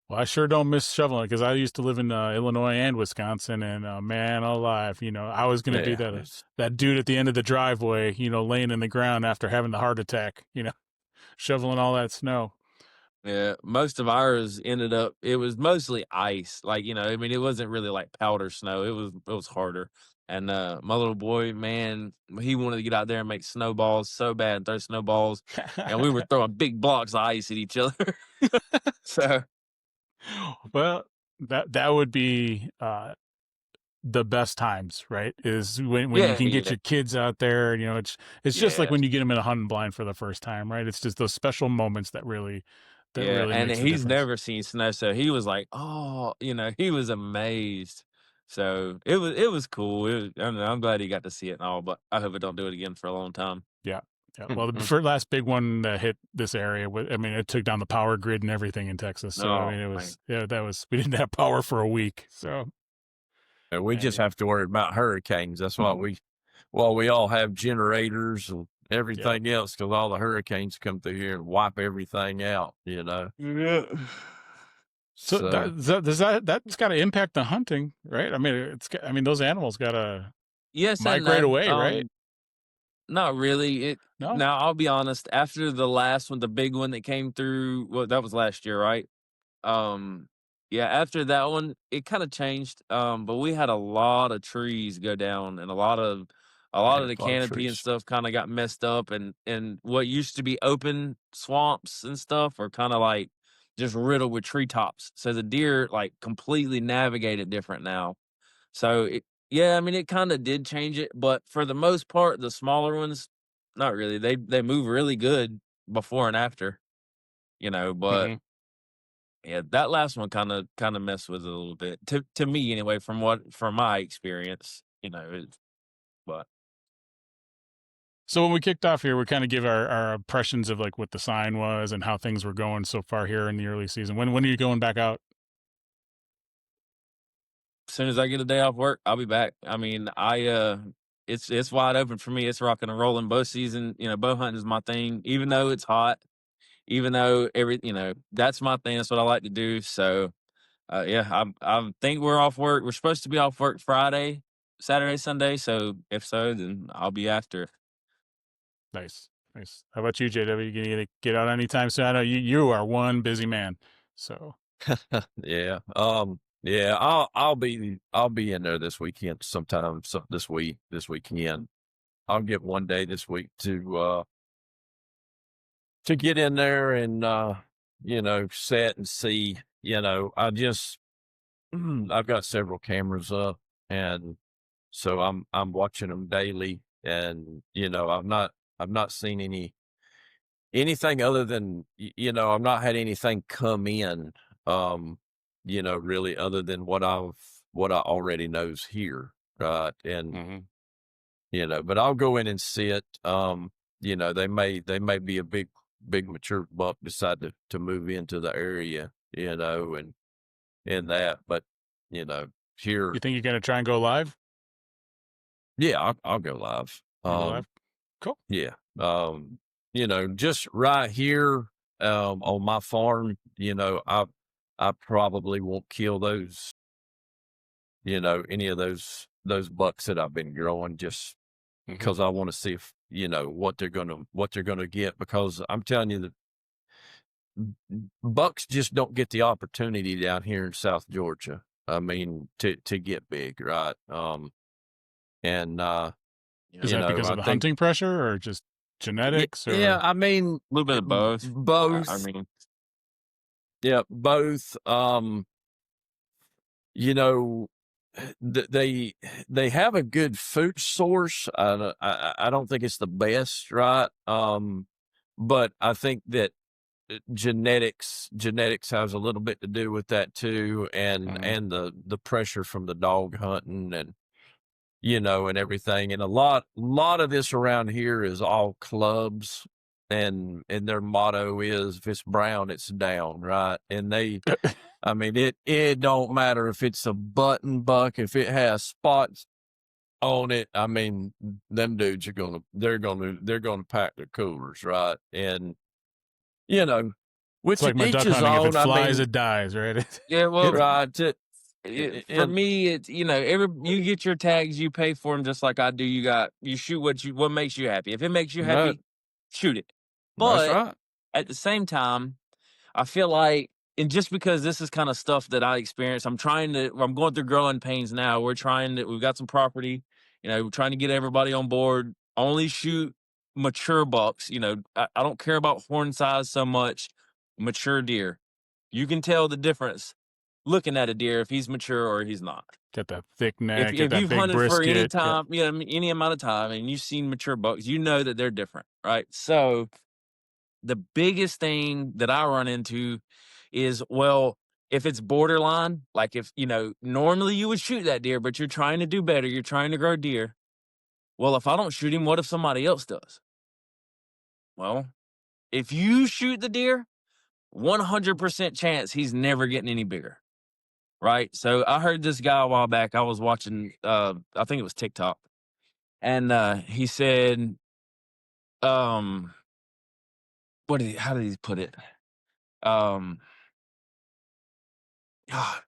Well, I sure don't miss shoveling because I used to live in Illinois and Wisconsin, and man alive, I was going to be yeah, that dude at the end of the driveway, laying in the ground after having the heart attack, shoveling all that snow. Yeah, most of ours it was mostly ice. Like, I mean, it wasn't really like powder snow. It was harder. And my little boy, man, he wanted to get out there and make snowballs so bad and throw snowballs. And we were throwing big blocks of ice at each other. So Well, that would be the best times, right? Is when you yeah, can get yeah, your kids out there. It's just like yeah. when you get them in a hunting blind for the first time, right? It's just those special moments that really Yeah. And makes the he's difference. never seen snow, so he was like, oh, he was amazed. So it was cool. I'm glad he got to see it and all, but I hope it don't do it again for a long time. Yeah. Yeah. Well, the first last big one that hit this area, it took down the power grid and everything in Texas. So, Oh, it man. was, we didn't have power for a week. So, and we just have to worry about hurricanes. That's why we all have generators and everything else because all the hurricanes come through here and wipe everything out. Yeah. So that's got to impact the hunting, right? I mean, those animals got to Yes and migrate no. away, right? Not really. No. Now I'll be honest. After the last one, the big one that came through, well, that was last year, right? Um, yeah. After that one, it kind of changed. But we had a lot of trees go down, and a lot of the A lot of canopy and trees. stuff kind of got messed up, and what used to be open swamps and stuff are kind of like just riddled with treetops. So the deer like completely navigate it different now. So yeah, I mean, it kind of did change it, but for the most part, the smaller ones, not really. They move really good before and after, but Mhm. yeah, that last one kind of messed with it a little bit to me anyway, from my experience, but So when we kicked off here, we kind of give our impressions of like what the sign was and how things were going so far here in the early season. When are you going back out? as soon as I get a day off work, I'll be back. I mean, it's wide open for me. It's rocking and rolling bow season. Bow hunting is my thing, even though it's hot. Even though that's my thing. That's what I like to do. So, yeah, I think we're off work. We're supposed to be off work Friday, Saturday, Sunday. So if so, then I'll be after. Nice. How about you, JW? You gonna get out anytime soon? I know you are one busy man. So Yeah. Yeah. I'll be in there this weekend sometime. This weekend. I'll get one day this week to get in there and set and see. I've got several cameras up, and so I'm watching them daily, and I've not seen anything other than I've not had anything come in, really other than what I already knows here, right? And but I'll go in and see it. They may be a big mature buck decide to move into the area, and that, but here, you think you're gonna try and go live? yeah, I'll go live. You go live? Cool. Yeah. Just right here, on my farm, I probably won't kill those, any of those bucks that I've been growing just because I want to see if, what they're gonna get, because I'm telling you that bucks just don't get the opportunity down here in South Georgia. I mean, to get big, right? And Is that because I of the think, hunting pressure or just genetics yeah, or I mean, A little bit of both. I both. mean, Yeah, both. You know, they have a good food source. I don't think it's the best, right? But I think that genetics has a little bit to do with that too, and Mhm. and the pressure from the dog hunting and and everything. And a lot of this around here is all clubs, and their motto is if it's brown, it's down, right? And I mean, it don't matter if it's a button buck, if it has spots on it. I mean, them dudes they're gonna pack their coolers, right? And you know, It's which like it my each duck his hunting. If it own. I flies, mean, it dies, right? Yeah, well, right? for And me, it's you get your tags, you pay for them just like I do. You shoot what makes you happy. If it makes you that happy, shoot it. that's But right. at the same time, I feel like, and just because this is kind of stuff that I experience, I'm going through growing pains now. We've got some property, we're trying to get everybody on board. Only shoot mature bucks. I don't care about horn size so much. Mature deer. You can tell the difference looking at a deer if he's mature or he's not. Get that thick If neck, get if that you've big hunted for any brisket. Yep. time, any amount of time, and you've seen mature bucks, you know that they're different, right? So the biggest thing that I run into is, well, if it's borderline, like if, normally you would shoot that deer, but you're trying to do better, you're trying to grow deer. Well, if I don't shoot him, what if somebody else does? Well, if you shoot the deer, 100% chance he's never getting any bigger. Right. So I heard this guy a while back. I was watching, I think it was TikTok. And he said, um, how did he put it? Um, ah,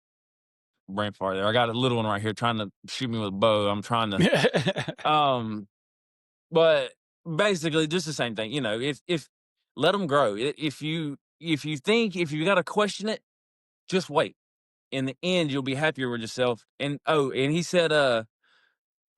brain fart there. I got a little one right here trying to shoot me with a bow. I'm trying to, um, but basically just the same thing. If let them grow. If you got to question it, just wait. In the end, you'll be happier with yourself. And he said, I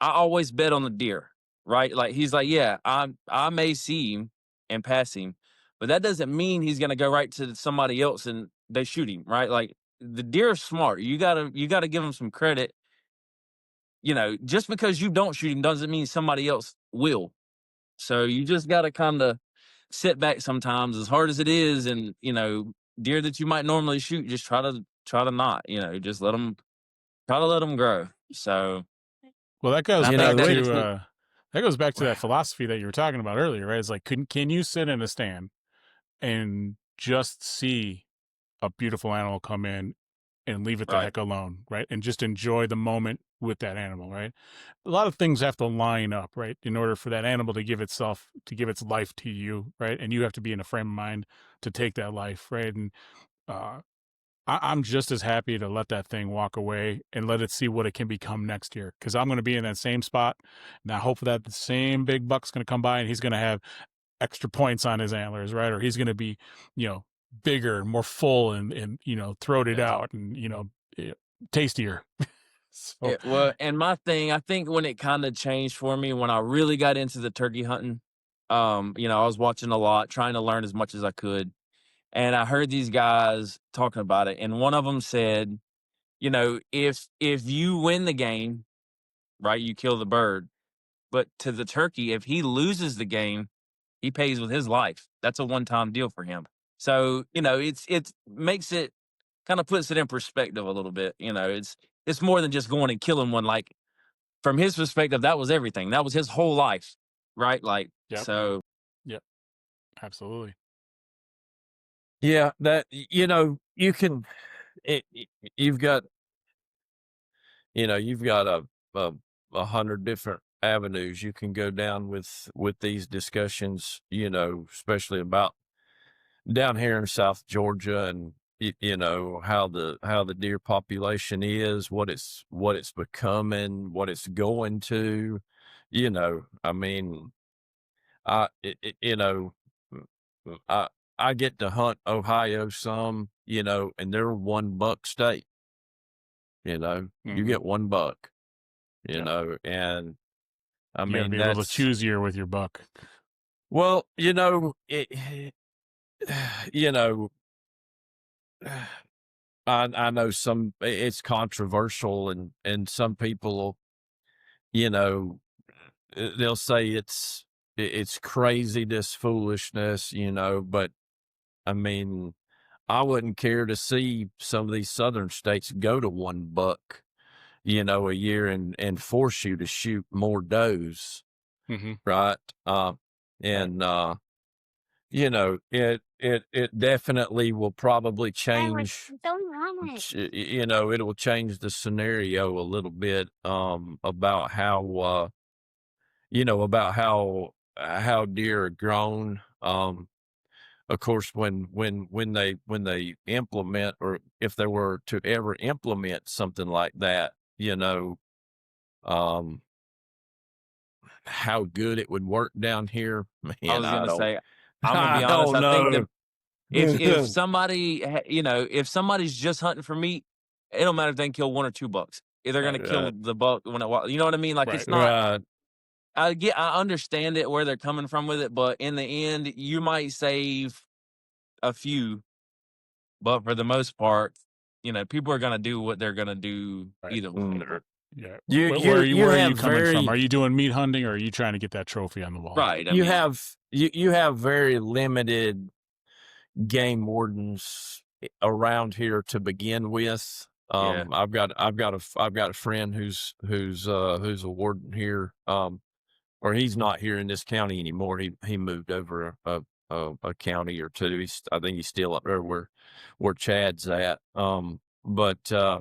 always bet on the deer, right? Like he's like, yeah, I may see him and pass him, but that doesn't mean he's gonna go right to somebody else and they shoot him, right? Like the deer are smart. You gotta give them some credit. Just because you don't shoot him doesn't mean somebody else will. So you just gotta kind of sit back sometimes, as hard as it is, and deer that you might normally shoot, just try to not, just try to let them grow. So, Well, that and goes I You know, think back the that way to gets me. that philosophy that you were talking about earlier, right? It's like, can you sit in a stand and just see a beautiful animal come in and leave it the Right. heck alone, right? And just enjoy the moment with that animal, right? A lot of things have to line up, right, in order for that animal to give its life to you, right? And you have to be in a frame of mind to take that life, right? And uh, I'm just as happy to let that thing walk away and let it see what it can become next year, because I'm going to be in that same spot. Now, hopefully, that same big buck's going to come by and he's going to have extra points on his antlers, right? Or he's going to be, bigger and more full and throated Yeah. out and eh, tastier. So, Yeah, well, and my thing, I think when it kind of changed for me when I really got into the turkey hunting, I was watching a lot, trying to learn as much as I could. And I heard these guys talking about it. And one of them said, if you win the game, right, you kill the bird. But to the turkey, if he loses the game, he pays with his life. That's a one-time deal for him. So, it's makes it kind of puts it in perspective a little bit. It's more than just going and killing one. Like from his perspective, that was everything. That was his whole life, right? Like, yep, so yep, absolutely. yeah, that you can it, you've got you've got a 100 different avenues you can go down with these discussions, especially about down here in South Georgia, and how the deer population is, what it's becoming, what it's going to. I mean, I it, it- you know mm, I get to hunt Ohio some, and they're 1 buck state. You Hmm. get 1 buck, Yep. and I You got to mean be a little that's choosier with your buck. well, it, you know I know it's controversial, and some people, you know, they'll say it's crazy, this foolishness, but I mean, I wouldn't care to see some of these southern states go to 1 buck, a year and force you to shoot more does, Mm-hmm. right? Right. And it definitely will probably change. It will change the scenario a little bit, about how deer are grown. Of course, when they implement, or if they were to ever implement something like that, um, how good it would work down here, I man, was gonna say, I'm gonna I be honest. don't I think that know. if somebody, if somebody's just hunting for meat, it don't matter if they can kill 1 or 2 bucks. If they're gonna kill Right, the buck you know what I mean? Like Right. it's not. right. I understand it where they're coming from with it, but in the end, you might save a few, but for the most part, people are gonna do what they're gonna do Right. either way. Mm. Yeah. You Where you are you? you Where are have you coming from? very Are you doing meat hunting, or are you trying to get that trophy on the wall? Right. I you mean, have you have very limited game wardens around here to begin with. yeah. I've got a friend who's a warden here, or he's not here in this county anymore. He moved over a county or two. I think he's still up there where Chad's at. But I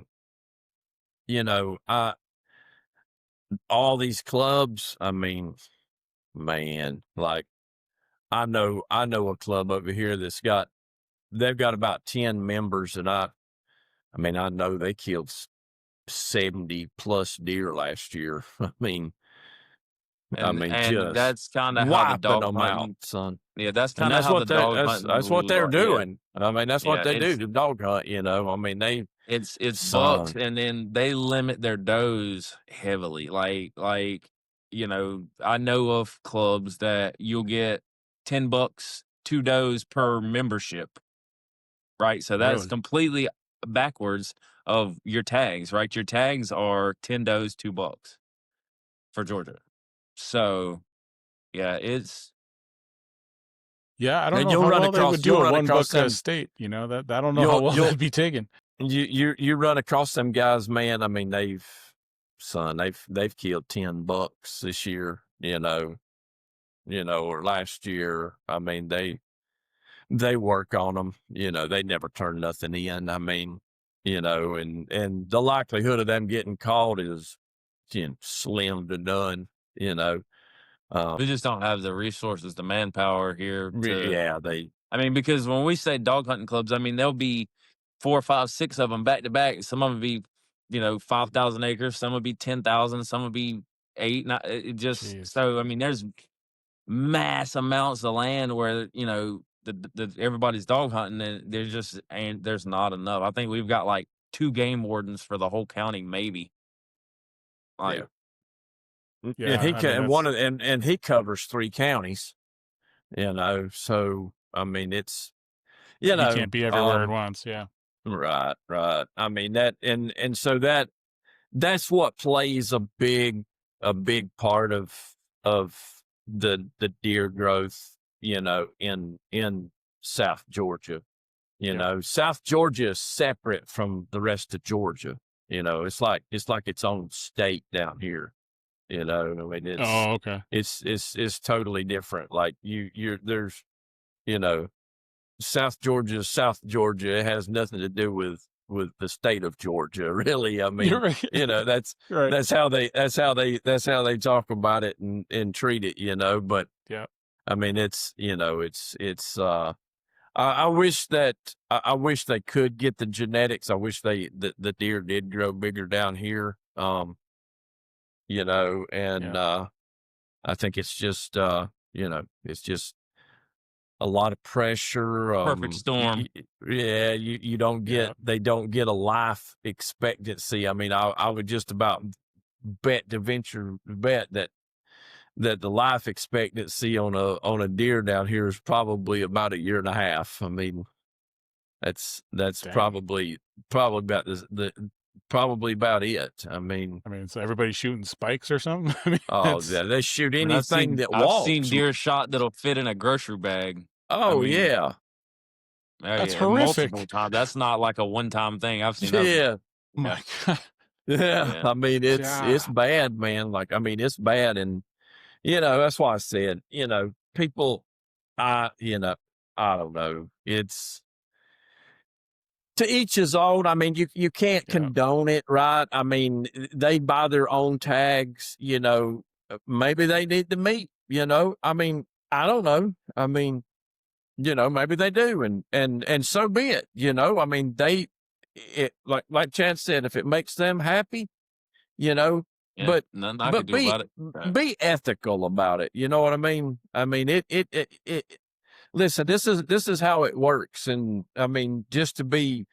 all these clubs. I mean, man, like I know a club over here they've got about 10 members, and I mean, I know they killed 70 plus deer last year. I mean, And just that's kind of how the wiping dog them out, hunting. son. Yeah, that's And kind of how the dog hunting that's what rules they're are. Yeah, doing. I mean, that's what yeah. they do to dog hunt. I mean, It's bucks, son, and then they limit their does heavily. I know of clubs that you'll get $10, 2 does per membership. Right, so that's Really? completely backwards of your tags. Right, your tags are 10 does, $2 for Georgia. So yeah, it's Yeah. I don't and know how well they would do you'll a run across 1 buck them. state. That I don't know how You'll well you'll that'd be taken. you run across them guys, man. I mean, they've killed 10 bucks this year. Or last year. I mean, they work on them. They never turn nothing in. I mean, and the likelihood of them getting caught is slim to none. we Um, just don't have the resources, the manpower here to. yeah, they I mean, because when we say dog hunting clubs, I mean there'll be 4, 5, 6 of them back to back. Some of them be 5,000 acres, some would be 10,000, some would be eight. Not it just Jeez. so I mean there's mass amounts of land where the everybody's dog hunting, and there's not enough. I think we've got like 2 game wardens for the whole county, maybe. yeah. Like, And Yeah. I mean, that's and he covers 3 counties. So I mean, it's he can't be everywhere at um, once. Yeah. right, right. I mean that, and so that's what plays a big part of the deer growth, in South Georgia. Yep. South Georgia is separate from the rest of Georgia. It's like its own state down here. I mean, Oh, okay. it's totally different. Like there's you know South Georgia is South Georgia. It has nothing to do with the state of Georgia, really. I You're mean, right. that's Right. that's how they talk about it and treat it. But Yeah. I mean, it's. I wish that I wish they could get the genetics. I wish the deer did grow bigger down here. And Yeah. I think it's just it's just a lot of pressure. perfect storm. Yeah, you don't Yeah. get they don't get a life expectancy. I mean, I would just about venture bet that the life expectancy on a deer down here is probably about a year and a half. I mean, That's Dang. probably about probably about it. I mean, so everybody's shooting spikes or something. I mean, oh yeah, they shoot I mean, anything that I've seen walks. deer shot that'll fit in a grocery bag. I Oh mean, yeah, oh that's yeah, multiple horrific. times. That's not like a one-time thing. I've seen those. yeah, Yeah, My God. yeah. yeah. I mean, it's Yeah. bad, man. Like, I mean, it's bad, and that's why I said, people, I I don't know. It's to each his own. I mean, you can't Yeah. condone it, right? I mean, they buy their own tags. Maybe they need the meat. I mean, I don't know. I mean, maybe they do, and so be it. I mean, like Chad said, if it makes them happy, you know, Yeah, but nothing I could but do be about it. be ethical about it. You know what I mean? I mean, it listen, this is how it works. And I mean, just to be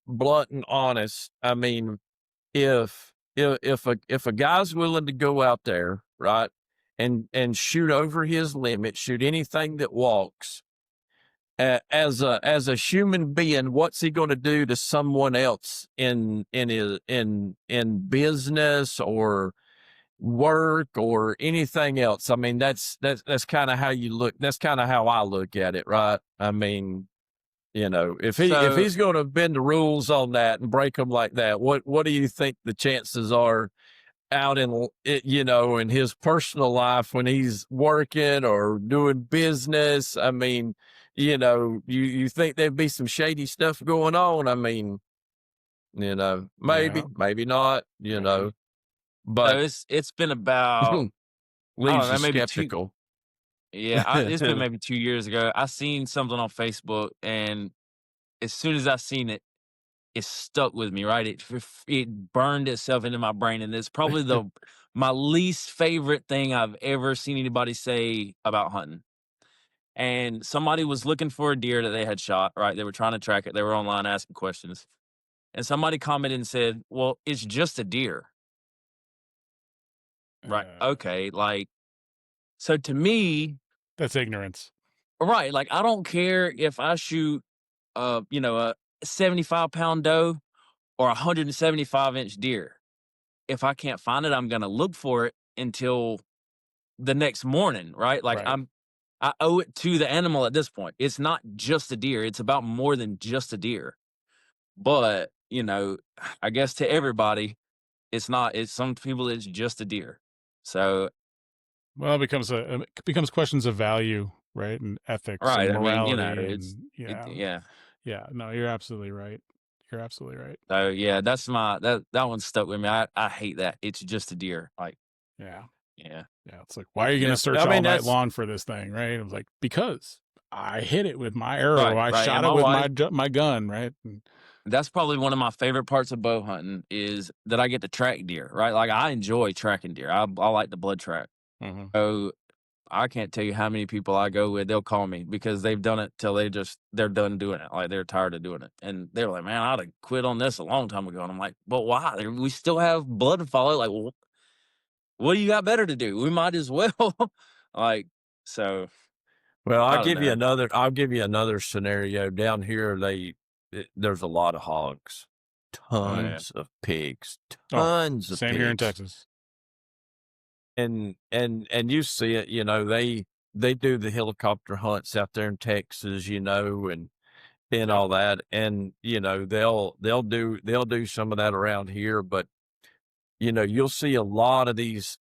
blunt and honest, I mean, if a guy's willing to go out there, right, and shoot over his limit, shoot anything that walks, as a human being, what's he going to do to someone else in business or work or anything else? I mean, that's kind of how you look. That's kind of how I look at it, right? I mean, if So, he's going to bend the rules on that and break them like that, what do you think the chances are out in his personal life when he's working or doing business? I mean, you think there'd be some shady stuff going on? I mean, Yeah. maybe not, Maybe. but so it's been about, I don't leaves you know, maybe two. skeptical. Yeah, it's been maybe 2 years ago. I seen something on Facebook, and as soon as I seen it, it stuck with me. Right, it burned itself into my brain, and it's probably my least favorite thing I've ever seen anybody say about hunting. And somebody was looking for a deer that they had shot. Right, they were trying to track it. They were online asking questions, and somebody commented and said, "Well, it's just a deer." Right? Okay, like, so to me, That's ignorance. right, like, I don't care if I shoot, a 75-pound doe or a 175-inch deer. If I can't find it, I'm gonna look for it until the next morning, right? Like, Right. I owe it to the animal at this point. It's not just a deer, it's about more than just a deer. But, I guess to everybody, it's not. It's some people, it's just a deer. So, Well, it becomes questions of value, right, and ethics and right, I mean, morality, it's and it yeah, yeah. yeah. No, you're absolutely right. You're absolutely right. So, yeah, that's that one stuck with me. I hate that. It's just a deer. Like, Yeah, yeah. yeah. It's like, why are you going Yeah, to search I all mean, night that's long for this thing, right? It was like, because I hit it with my arrow, Right, I right, and shot it my with wife, my gun, right? And, that's probably one of my favorite parts of bow hunting is that I get to track deer, right? Like, I enjoy tracking deer. I like the blood track. mhm. So, I can't tell you how many people I go with, they'll call me because they've done it till they're done doing it. Like, they're tired of doing it. And they're like, "Man, I'd have quit on this a long time ago." And I'm like, "But why? We still have blood to follow." Like, "Well, what do you got better to do? We might as well." Like, so, Well, I don't know. I'll give you another scenario. Down here, there's a lot of hogs, Oh yeah. tons of pigs, Oh, tons of same here in pigs. Texas. And you see it, they do the helicopter hunts out there in Texas, and Yep. all that. And, they'll do some of that around here, but you'll see a lot of these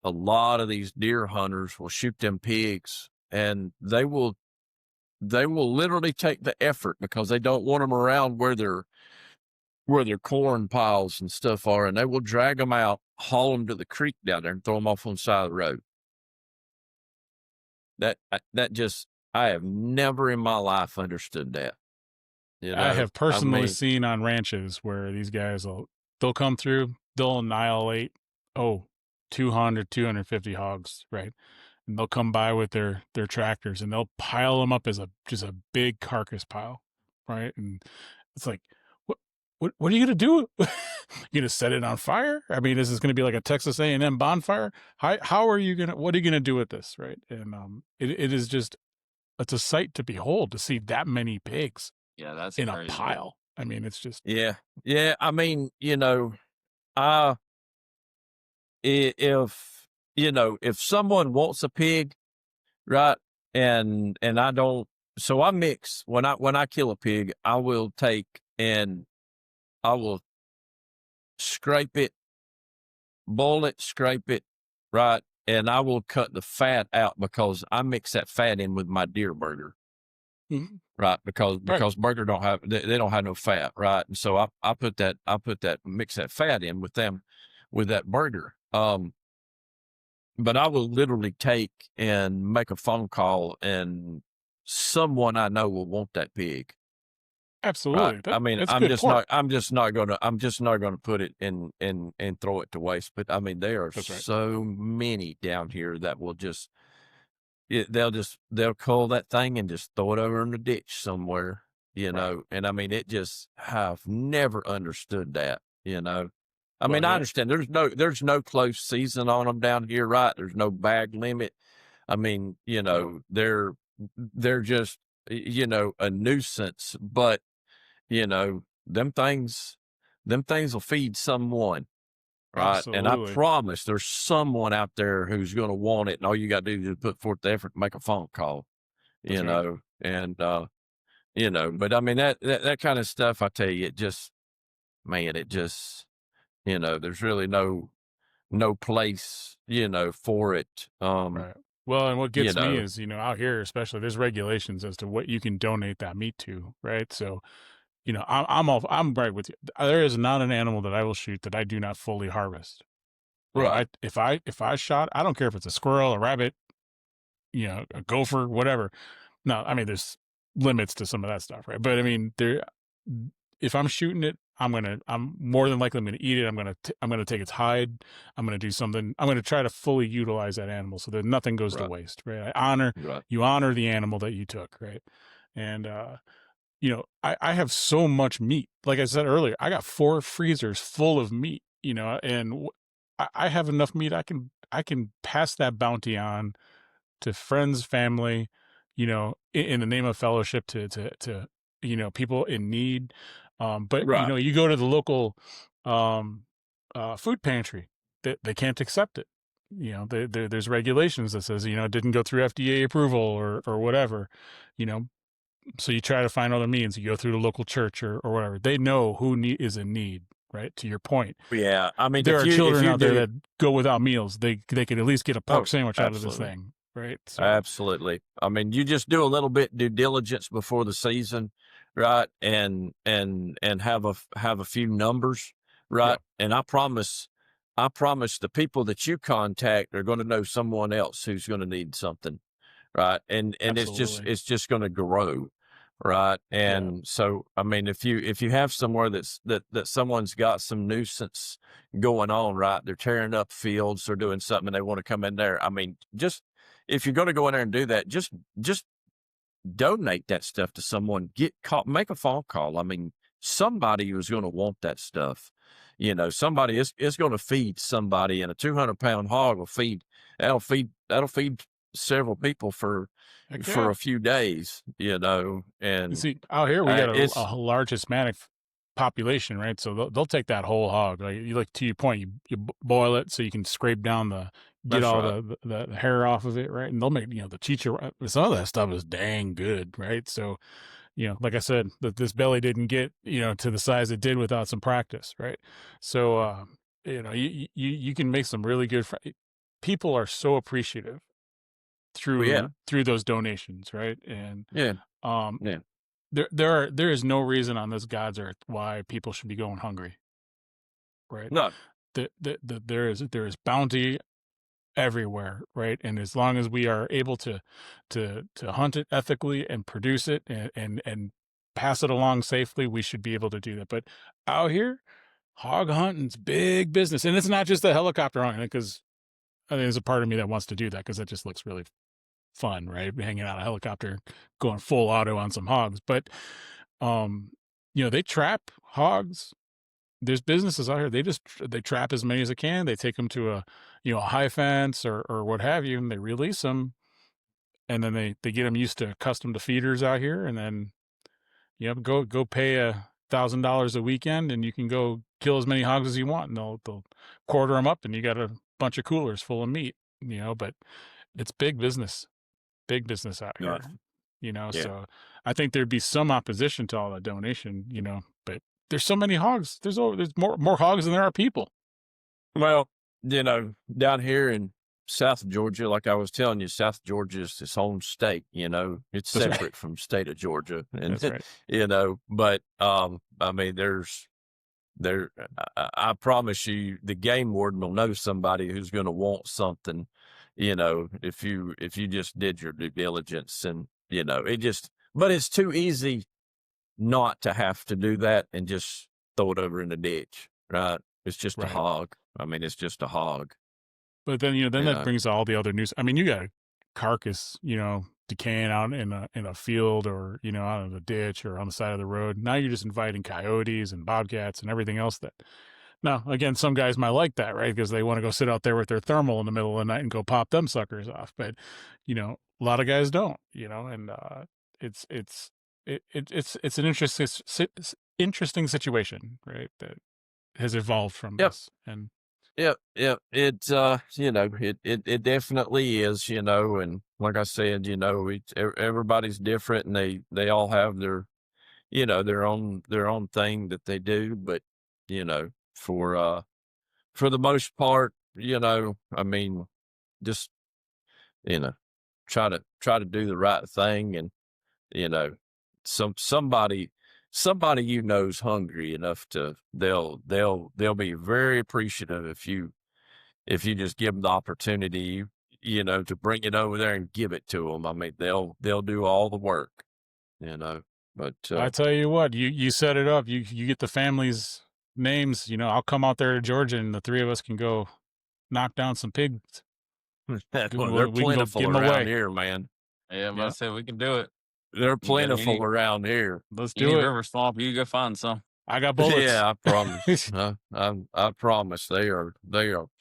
deer hunters will shoot them pigs, and they will literally take the effort because they don't want them around where their corn piles and stuff are, and they will drag them out, haul them to the creek down there, and throw them off on the side of the road. That just I have never in my life understood that. I have I personally mean, seen on ranches where these guys they'll come through, they'll annihilate 200, 250 hogs, right? And they'll come by with their tractors and they'll pile them up as just a big carcass pile, right? And it's like, what are you gonna do? You gonna set it on fire? I mean, is this gonna be like a Texas A&M bonfire? How are you gonna? What are you gonna do with this, right? And it is just, it's a sight to behold to see that many pigs. Yeah, that's in a crazy. pile. I mean, it's just Yeah. Yeah. I mean, uh, if, if someone wants a pig, right, and I don't, so I mix when I kill a pig, I will take and I will scrape it, boil it, scrape it, right, and I will cut the fat out because I mix that fat in with my deer burger. Mhm. Right, because Right. burger don't have they don't have no fat, right? And so I mix that fat in with them with that burger. But I will literally take and make a phone call, and someone I know will want that pig. Right. Absolutely. I mean, That's good pork. I'm just not gonna put it in and throw it to waste. But I mean, there are That's right. so many down here that will just they'll cull that thing and just throw it over in the ditch somewhere, Right. and I mean, it just I've never understood that. I Well, mean, I yeah. understand there's no close season on them down here, right? There's no bag limit. I mean, Yep. they're just, a nuisance, but, them things will feed someone. Right, and I Absolutely. promise there's someone out there who's gonna want it, and all you gotta do is put forth the effort to make a phone call, That's right. and, but I mean, that kinda stuff, I tell you, it just man, it just there's really no place, for it, Right. Well, and what you gets me know is, out here, especially, there's regulations as to what you can donate that meat to, right? So, I'm right with you. There is not an animal that I will shoot that I do not fully harvest. Right, If I shot, I don't care if it's a squirrel, a rabbit, a gopher, whatever. No, I mean, there's limits to some of that stuff, right? But I mean, if I'm shooting it, I'm more than likely I'm gonna eat it. I'm gonna take its hide. I'm gonna do something. I'm gonna try to fully utilize that animal so that nothing goes to right, waste, right? right. You honor the animal that you took, right? And I have so much meat. Like I said earlier, I got 4 freezers full of meat, and I have enough meat. I can pass that bounty on to friends, family, in the name of fellowship to people in need. But Right. you go to the local food pantry, they can't accept it. There's regulations that says it didn't go through FDA approval or whatever. You know, so you try to find other means. You go through the local church or whatever. They know who is in need. Right, to your point, Yeah, I mean, there if are if children you out there do that go without meals. They could at least get a pork oh, sandwich out of this absolutely. thing, right? So Absolutely. I mean, you just do a little bit due diligence before the season, right? And have a few numbers, yeah, right? And I promise the people that you contact are going to know someone else who's going to need something, right? And absolutely. it's just going to grow, right? Yeah, And so, I mean, if you have somewhere that someone's got some nuisance going on, right? They're tearing up fields or doing something, and they want to come in there. I mean, just if you're going to go in there and do that, just donate that stuff to someone. Make a phone call. I mean, somebody is going to want that stuff. Somebody is going to feed somebody, and a 200-pound hog that'll feed several people for heck for yeah. a few days. You And see, out here we got it's a large Hispanic population, right? So they'll take that whole hog. Like to your point, you boil it so you can scrape down get that's all right. the hair off of it, right? And they'll make the chicha. Some of that stuff is dang good, right? So like I said, that this belly didn't get to the size it did without some practice, right? So you can make some really good. People are so appreciative Well, yeah, through those donations, right? And yeah, um, yeah. there is no reason on this God's earth why people should be going hungry, right? No, There is bounty everywhere, right? And as long as we are able to hunt it ethically and produce it and pass it along safely, we should be able to do that. But out here, hog hunting's big business, and it's not just the helicopter hunting, because I think there's a part of me that wants to do that because that just looks really fun, right? Hanging out a helicopter, going full auto on some hogs. But um, they trap hogs. There's businesses out here. They trap as many as they can. They take them to a high fence or what have you, and they release them, and then they get them used to custom to feeders out here, and then Go pay $1,000 a weekend, and you can go kill as many hogs as you want, and they'll quarter them up, and you got a bunch of coolers full of meat. But it's big business out Right. here. Yeah. So I think there'd be some opposition to all that donation. But there's so many hogs. There's more hogs than there are people. Well, down here in South Georgia, like I was telling you, South Georgia is its own state. It's That's right. separate from state of Georgia, and That's right. But I mean, I promise you, the game warden will know somebody who's going to want something. If you just did your due diligence, and but it's too easy not to have to do that and just throw it over in the ditch, right? It's just a Right. hog. I mean, it's just a hog. But then that brings all the other news. I mean, you got a carcass, decaying out in a field, or out of a ditch or on the side of the road. Now you're just inviting coyotes and bobcats and everything else that. Now, again, some guys might like that, right? Because they want to go sit out there with their thermal in the middle of the night and go pop them suckers off. But a lot of guys don't. And it's an interesting situation, right? That has evolved from this. And Yep. It definitely is, and like I said, everybody's different, and they all have their, their own thing that they do. But, for the most part, I mean, just, try to do the right thing. And, somebody is hungry enough to, they'll be very appreciative if you just give them the opportunity, to bring it over there and give it to them. I mean, they'll do all the work, but I tell you what, you set it up. You get the family's names. I'll come out there to Georgia, and the three of us can go knock down some pigs. well, we they're can go plentiful give 'em around away. here, man. Yeah, I'm about to say we can do it. They're You got any- plentiful around here. Let's You need do it. river swamp, you go find some. I got bullets. Yeah, I promise. I promise they are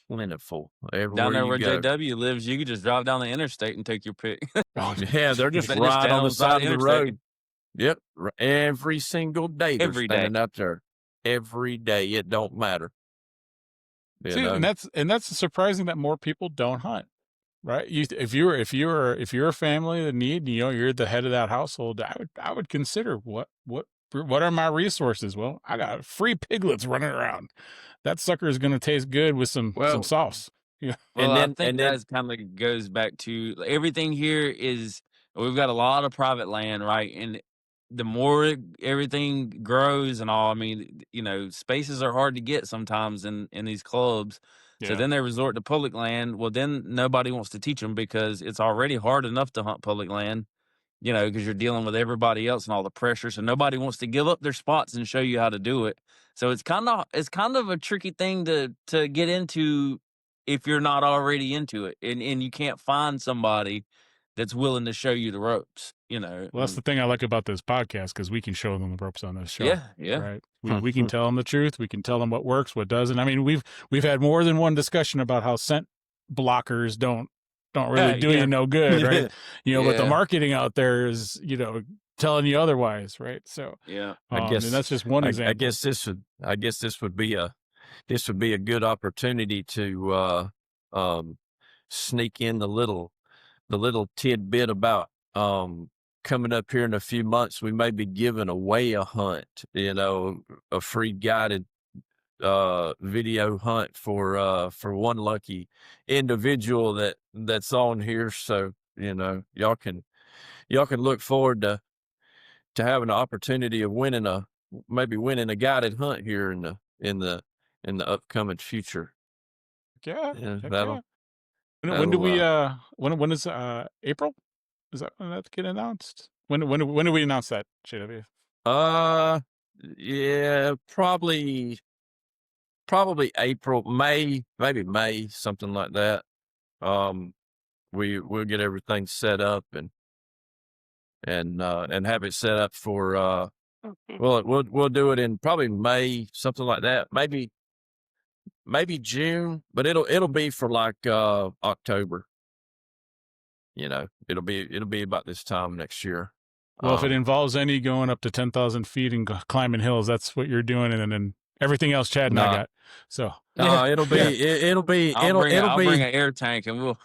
plentiful everywhere Down there you where go. JW lives, you could just drive down the interstate and take your pick. Oh, Yeah, they're just They just right down on the beside side the of the interstate. road. Yep, every single day they're Every day. standing out there. Every day, it don't matter. See, and that's surprising that more people don't hunt, right? If you're a family that need, you're the head of that household. I would consider what are my resources? Well, I got free piglets running around. That sucker is going to taste good with some sauce. Yeah. Well, And I then- think and then- that kind of goes back to everything here is we've got a lot of private land, right? And the more everything grows and all, I mean, spaces are hard to get sometimes in these clubs. So Yeah. then they resort to public land. Well, then nobody wants to teach them because it's already hard enough to hunt public land, because you're dealing with everybody else and all the pressure. So nobody wants to give up their spots and show you how to do it. So it's kind of a tricky thing to get into if you're not already into it, and you can't find somebody that's willing to show you the ropes. Well, that's the thing I like about this podcast, because we can show them the ropes on this show. Yeah. Right. We can tell them the truth. We can tell them what works, what doesn't. I mean, we've had more than one discussion about how scent blockers don't really do you no good, right? But the marketing out there is, telling you otherwise, right? So yeah, I guess and that's just one example. I guess this would be a good opportunity to sneak in the little tidbit about coming up here in a few months. We may be giving away a hunt, a free guided video hunt for one lucky individual that's on here. So y'all can look forward to having the opportunity of winning a guided hunt here in the upcoming future. Yeah. That'll When do we when is April? Is that when that get announced? When do we announce that, JW? Yeah, probably April, May, maybe May, something like that. We'll get everything set up and have it set up for we'll do it in probably May, something like that. Maybe June, but it'll be for like October. It'll be about this time next year. Well, if it involves any going up to 10,000 feet and climbing hills, that's what you're doing, and then everything else, Chad and I got. So it'll be I'll bring be an air tank and we'll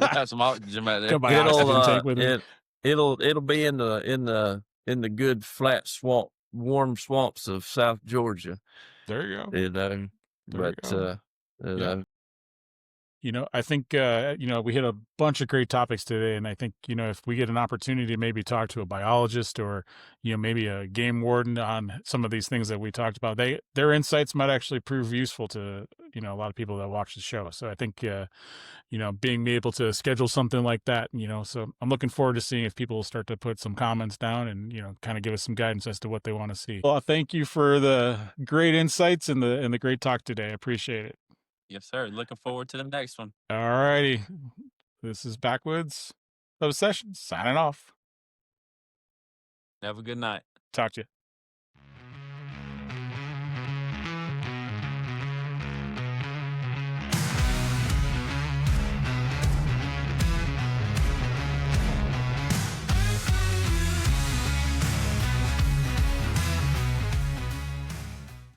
have some oxygen back there. Got my oxygen tank with me. it'll be in the good flat warm swamps of South Georgia. There you go. You know, There you go. you Yeah. know, I think, we hit a bunch of great topics today. And I think, if we get an opportunity to maybe talk to a biologist or, maybe a game warden on some of these things that we talked about, their insights might actually prove useful to, a lot of people that watch the show. So I think, being able to schedule something like that, so I'm looking forward to seeing if people will start to put some comments down and, kind of give us some guidance as to what they want to see. Well, thank you for the great insights and the great talk today. I appreciate it. Yes, sir. Looking forward to the next one. All righty. This is Backwoods Obsessions signing off. Have a good night. Talk to you.